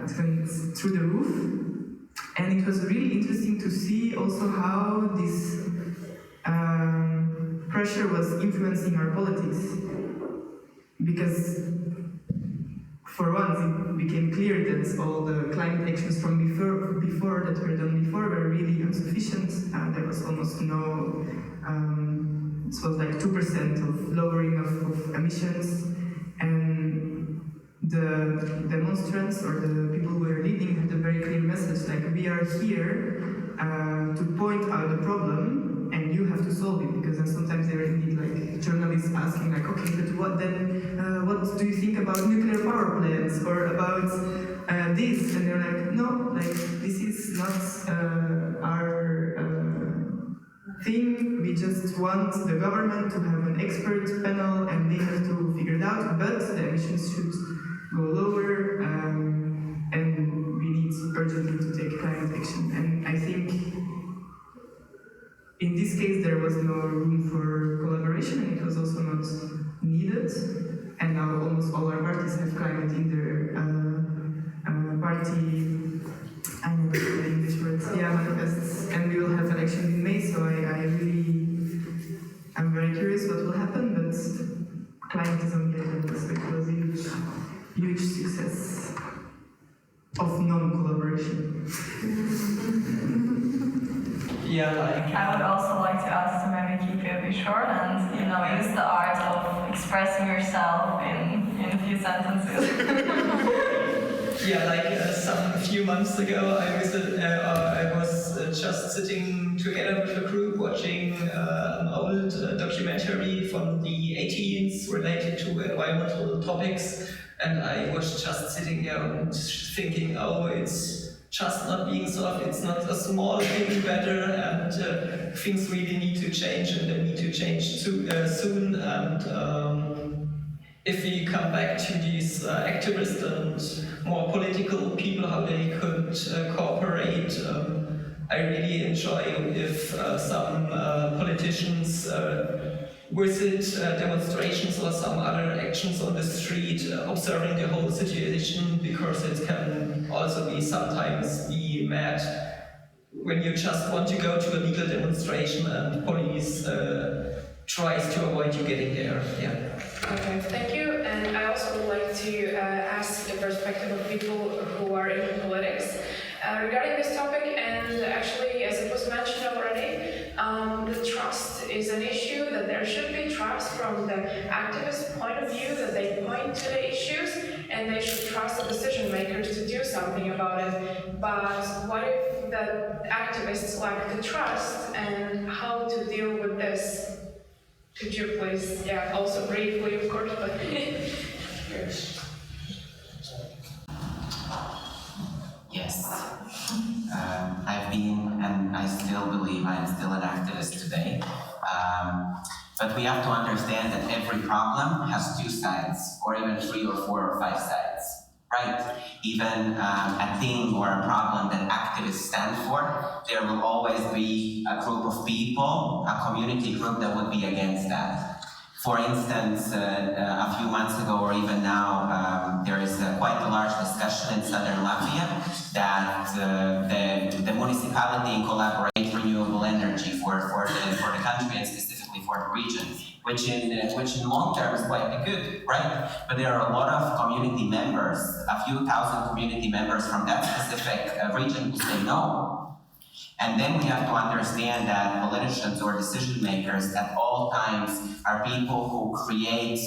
it went through the roof, and it was really interesting to see also how this pressure was influencing our politics, because for once it became clear that all the climate actions from before that were done before were really insufficient. There was almost no, it was like 2% of lowering of emissions, and the demonstrants or the people who were leading had a very clear message, like, we are here to point out the problem, and you have to solve it. Because then sometimes they were indeed like journalists asking, like, okay, but what then? What do you think about nuclear power plants or about this? And they're like, no, like, this is not our thing. We just want the government to have an expert panel, and they have to figure it out. But the emissions should go lower, and we need urgently to take climate action. And I think in this case there was no room for collaboration, and it was also not needed. And now almost all our parties have climate in their party, I never know the English words, manifests. And we will have elections in May, so I'm very curious what will happen, but climate is on the agenda, so it was a huge success of non-collaboration. I would also like to ask to maybe keep it a bit short and, use the art of expressing yourself in a few sentences. A few months ago, I was just sitting together with a group watching an old documentary from the 18th related to environmental topics, and I was just sitting there and thinking, oh, it's just not being solved, it's not a small thing better, and things really need to change, and they need to change soon. And if we come back to these activists and more political people, how they could cooperate, I really enjoy if some politicians visit demonstrations or some other actions on the street, observing the whole situation, because it can also be sometimes be mad when you just want to go to a legal demonstration and police tries to avoid you getting there. Okay, thank you. And I also would like to ask the perspective of people who are in politics regarding this topic. And actually, as it was mentioned already, the trust is an issue, that there should be trust from the activist point of view, that they point to the issues and they should trust the decision makers to do something about it. But what if the activists lack the trust, and how to deal with this? Could you please, also briefly, of course, but Yes. I've been, and I still believe I'm still an activist today. But we have to understand that every problem has 2 sides, or even 3 or 4 or 5 sides, right? Even a thing or a problem that activists stand for, there will always be a group of people, a community group that would be against that. For instance, a few months ago or even now, there is quite a large discussion in southern Latvia that the municipality collaborate renewable energy for the country and specifically for the region, which in long term is quite good, right? But there are a lot of community members, a few thousand community members from that specific region who say no. And then we have to understand that politicians or decision makers at all times are people who create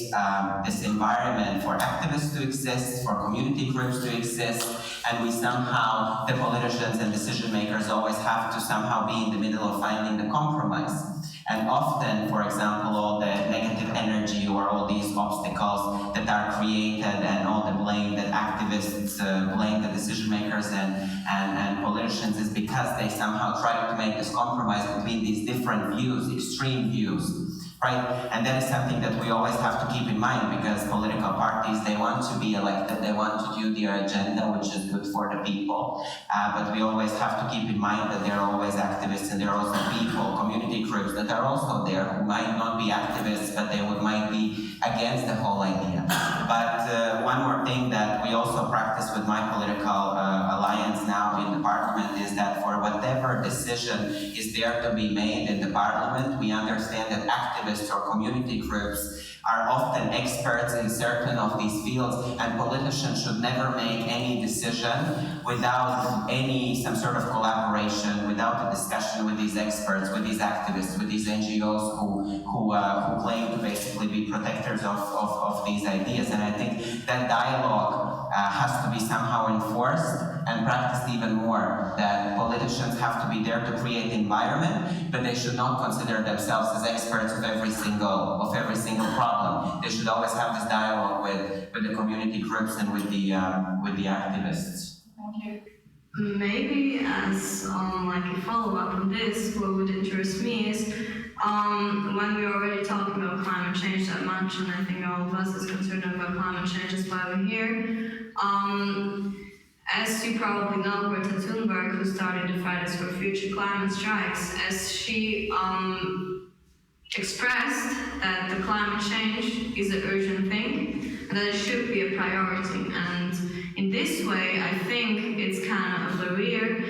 this environment for activists to exist, for community groups to exist, and we somehow, the politicians and decision makers, always have to somehow be in the middle of finding the compromise. And often, for example, all the negative energy or all these obstacles that are created and all the blame that activists blame the decision makers and politicians is because they somehow try to make this compromise between these different views, extreme views, right? And that is something that we always have to keep in mind, because political parties, they want to be elected, they want to do their agenda, which is good for the people. But we always have to keep in mind that there are always activists, and there are also people, community groups that are also there who might not be activists, but they might be against the whole idea. But one more thing that we also practice with my political alliance now in the parliament is that for whatever decision is there to be made in the parliament, we understand that activists or community groups are often experts in certain of these fields, and politicians should never make any decision without some sort of collaboration, without a discussion with these experts, with these activists, with these NGOs who claim to basically be protectors of these ideas. And I think that dialogue has to be somehow enforced and practiced even more, that politicians have to be there to create environment, but they should not consider themselves as experts of every single problem. They should always have this dialogue with the community groups and with the activists. Thank you. Maybe as like a follow-up on this, what would interest me is when we're already talking about climate change that much, and I think all of us is concerned about climate change, that's why we're here. As you probably know, Greta Thunberg, who started the Fridays for Future climate strikes, as she expressed that the climate change is an urgent thing and that it should be a priority. And in this way, I think it's kind of a barrier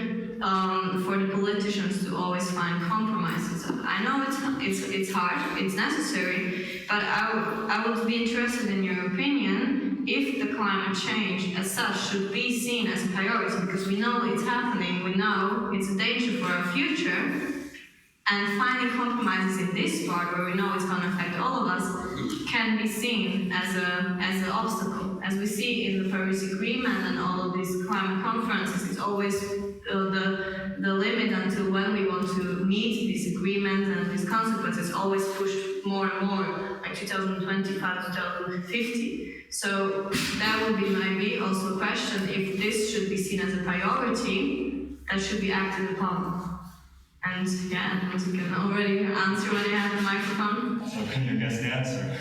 for the politicians to always find compromises. I know it's hard, it's necessary, but I would be interested in your opinion if the climate change as such should be seen as a priority, because we know it's happening, we know it's a danger for our future, and finding compromises in this part where we know it's going to affect all of us can be seen as an obstacle. As we see in the Paris Agreement and all of these climate conferences, it's always the limit until when we want to meet these agreements and these consequences always pushed more and more, like 2025, 2050. So that would be maybe also a question, if this should be seen as a priority that should be acted upon. And yeah, as you can already answer when you have the microphone. So can you guess the answer?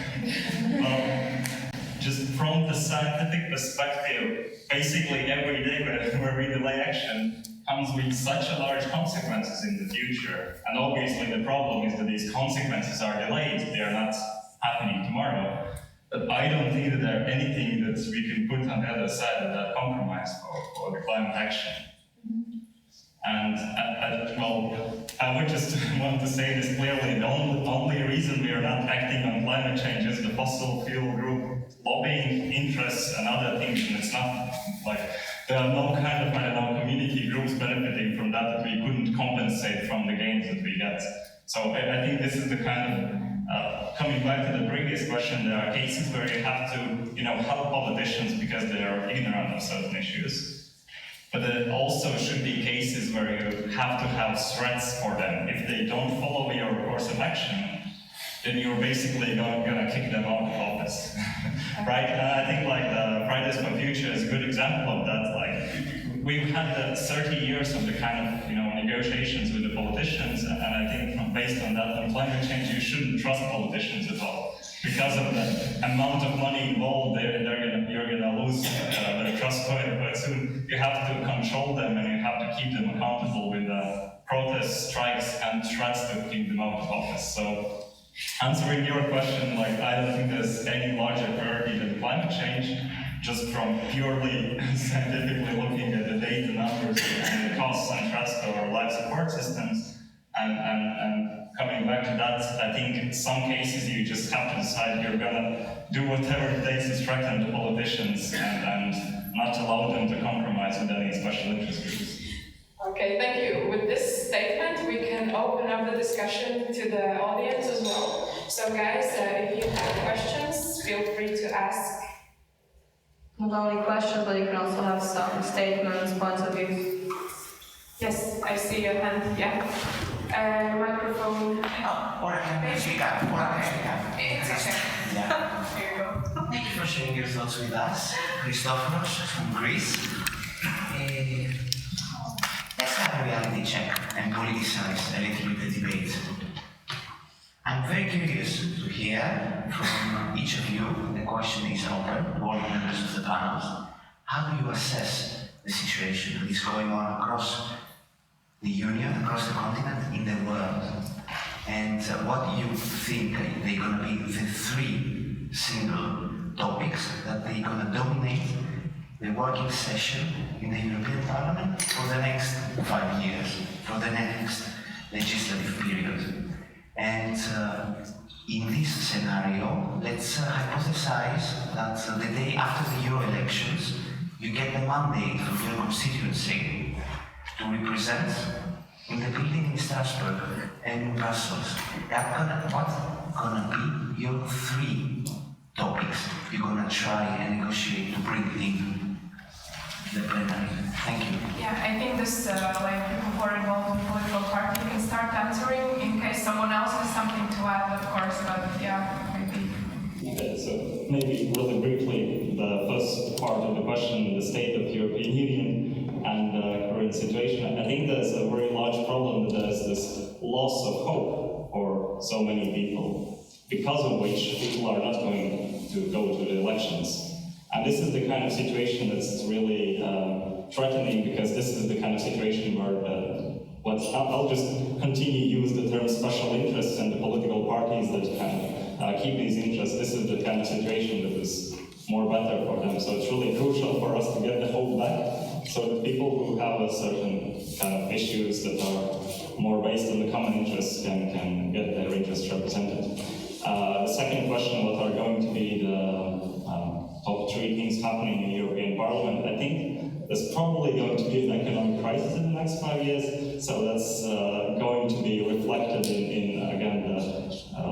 Well, just from the scientific perspective, basically every day where we delay action comes with such a large consequences in the future. And obviously the problem is that these consequences are delayed, they are not happening tomorrow. But I don't think that there are anything that we can put on the other side of that compromise for the climate action. And I would just want to say this clearly, the only reason we are not acting on climate change is the fossil fuel group lobbying interests and other things, and it's not like there are no kind of, community groups benefiting from that we couldn't compensate from the gains that we get. So I think this is the kind of, coming back to the previous question, there are cases where you have to, help politicians because they are ignorant of certain issues. But there also should be cases where you have to have threats for them. If they don't follow your course of action, then you're basically gonna kick them out of office, right? I think the Fridays for Future is a good example of that. We've had 30 years of the kind of negotiations with the politicians, and I think based on that, on climate change, you shouldn't trust politicians at all. Because of the amount of money involved, you're gonna lose their trust quite soon. You have to control them, and you have to keep them accountable with protests, strikes, and threats to keep them out of office. So, answering your question, I don't think there's any larger priority than climate change. Just from purely scientifically looking at the data numbers and the costs and threats to our life support systems, and coming back to that, I think in some cases you just have to decide you're gonna do whatever it takes to strengthen the politicians and not allow them to compromise with any special interest groups. Okay, thank you. With this statement, we can open up the discussion to the audience as well. So guys, if you have questions, feel free to ask. Not only questions, but you can also have some statements, points of view. Yes, I see your hand, yeah. Microphone. Or I can speak up. It's okay. Yeah. Here you go. Thank you for sharing your thoughts with us. Christophoros from Greece. Let's have a reality check and politicize a little bit the debate. I'm very curious to hear from each of you. The question is open to all members of the panels. How do you assess the situation that is going on across the Union, across the continent, in the world? And what do you think they're going to be the three single topics that they're going to dominate the working session in the European Parliament for the next 5 years, for the next legislative period? And in this scenario, let's hypothesize that the day after the Euro elections, you get the mandate from your constituency to represent in the building in Strasbourg and in Brussels. What's gonna be your three topics you're gonna try and negotiate to bring it in the plenary? Thank you. Yeah, I think this, like people who are involved in political party can start answering in case someone else has something to add, of course, but yeah, maybe. Okay, so maybe really briefly, the first part of the question, the state of the European Union and the current situation. I think there's a very large problem that there's this loss of hope for so many people, because of which people are not going to go to the elections. And this is the kind of situation that's really threatening, because this is the kind of situation where I'll just continue to use the term special interests and the political parties that can keep these interests. This is the kind of situation that is more better for them. So it's really crucial for us to get the hope back, so that people who have a certain kind of issues that are more based on the common interests can get their interests represented. The second question, what are going to be the top three things happening in the European Parliament? I think there's probably going to be an economic crisis in the next 5 years, so that's going to be reflected in again,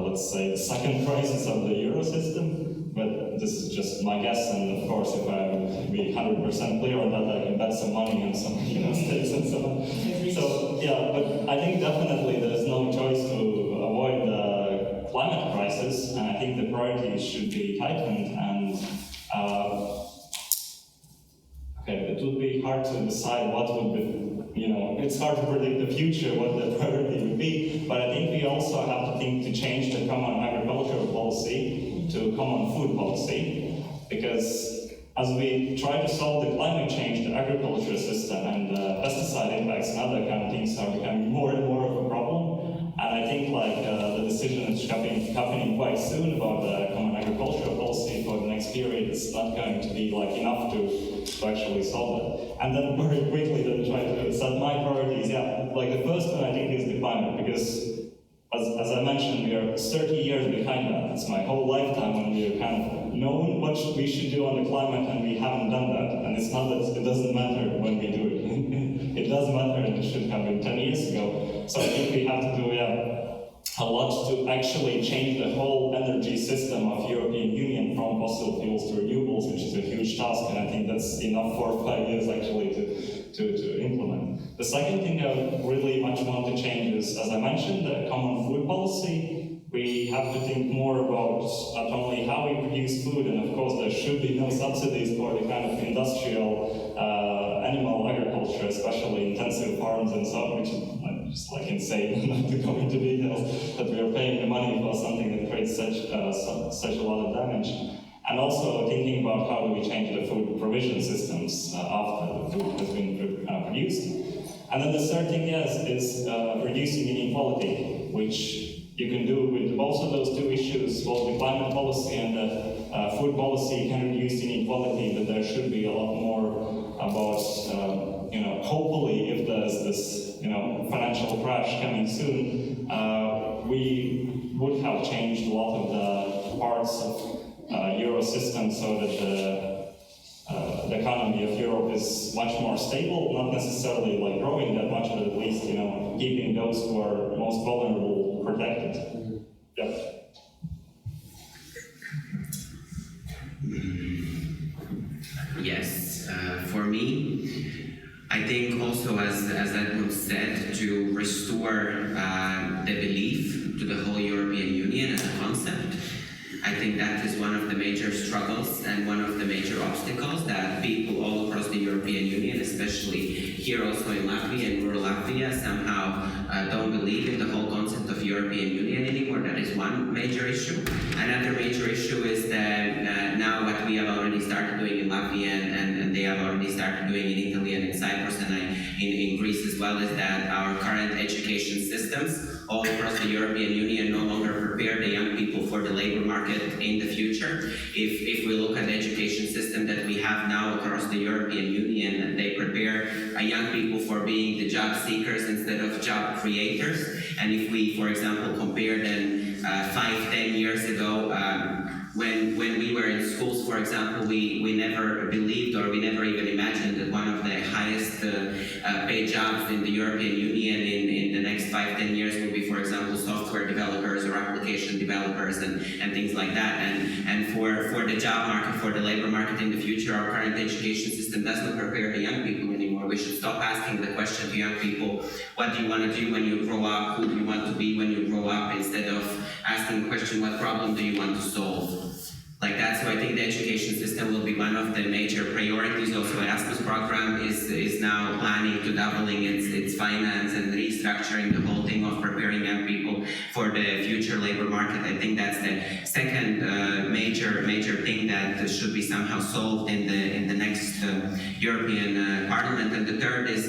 let's say, the second crisis of the Euro system. But this is just my guess, and of course, if I would be 100% clear on that, I can bet some money on some states and so on. So yeah, but I think definitely there's no choice to avoid the climate crisis, and I think the priorities should be tightened. And okay, it would be hard to decide what would be, it's hard to predict the future, what the priority would be, but I think we also have to think to change the common agricultural policy to common food policy, because as we try to solve the climate change, the agriculture system and pesticide impacts and other kind of things are becoming more and more of a problem. And I think the decision that's happening quite soon about the common agricultural policy for the next period is not going to be enough to actually solve it. And then very quickly then try to set my priorities. Yeah, the first one I think is the climate, because as I mentioned, we are 30 years behind that. It's my whole lifetime when we have kind of known what we should do on the climate, and we haven't done that. And it's not that it doesn't matter when we do it. It does matter, and it should have been 10 years ago. So I think we have to do a lot to actually change the whole energy system of European Union from fossil fuels to renewables, which is a huge task, and I think that's enough 4 or 5 years actually to implement. The second thing I really much want to change is, as I mentioned, the common food policy. We have to think more about not only how we produce food, and of course there should be no subsidies for the kind of industrial animal agriculture, especially intensive farms and so on, which is just insane, not to go into details, that we are paying the money for something that creates such a lot of damage. And also thinking about how do we change the food provision systems after the food has been produced. And then the third thing, is reducing inequality, which you can do with both of those two issues, both the climate policy and the food policy can reduce inequality, but there should be a lot more about, hopefully if there's this, financial crash coming soon, we would have changed a lot of the parts of Euro system so that the economy of Europe is much more stable, not necessarily growing that much, but at least, keeping those who are most vulnerable protected. Yeah. Yes, for me, I think also, as Edmund said, to restore the belief to the whole European Union as a concept. I think that is one of the major struggles and one of the major obstacles that people all across the European Union, especially here also in Latvia and rural Latvia, somehow don't believe in the whole concept of Europe European Union anymore. That is one major issue. Another major issue is that now what we have already started doing in Latvia and they have already started doing in Italy and in Cyprus and in Greece as well, is that our current education systems all across the European Union no longer prepare the young people for the labor market in the future. If we look at the education system that we have now across the European Union, they prepare young people for being the job seekers instead of job creators. And if we, for example, compare then 5-10 years ago, when we were in schools, for example, we never believed or we never even imagined that one of the highest paid jobs in the European Union in the next 5-10 years will be, for example, software developers or application developers and things like that. And for the job market, for the labor market in the future, our current education system does not prepare the young people anymore. We should stop asking the question to young people, what do you want to do when you grow up? Who do you want to be when you grow up? Instead of asking the question, what problem do you want to solve? Like that, so I think the education system will be one of the major priorities. Also, Erasmus program is now planning to doubling its finance and restructuring the whole thing of preparing young people for the future labor market. I think that's the second major thing that should be somehow solved in the next European Parliament. And the third is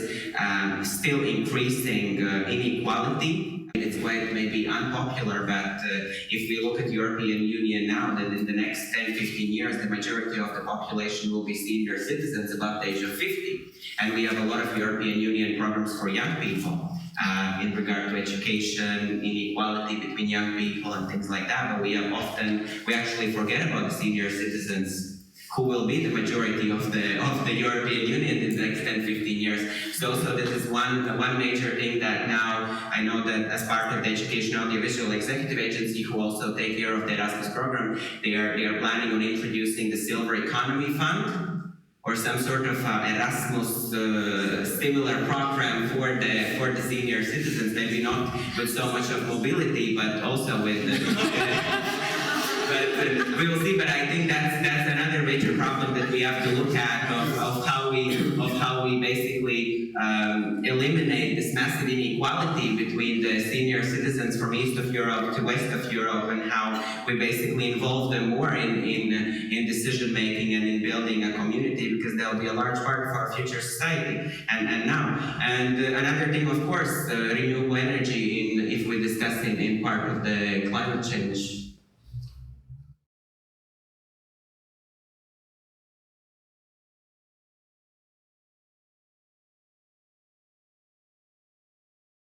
still increasing inequality. It's quite maybe unpopular, but if we look at the European Union now, then in the next 10-15 years, the majority of the population will be senior citizens above the age of 50. And we have a lot of European Union programs for young people in regard to education, inequality between young people and things like that. But we actually forget about the senior citizens who will be the majority of the European Union in the next 10-15 years. So this is one major thing that now I know that as part of the Education Audiovisual Executive Agency, who also take care of the Erasmus program, they are planning on introducing the Silver Economy Fund, or some sort of Erasmus similar program for the senior citizens. Maybe not with so much of mobility, but also with. But we will see. But I think that's another major problem that we have to look at of how we basically eliminate this massive inequality between the senior citizens from east of Europe to west of Europe, and how we basically involve them more in decision making and in building a community, because they'll be a large part of our future society. And another thing, of course, renewable energy. If we discuss in part of the climate change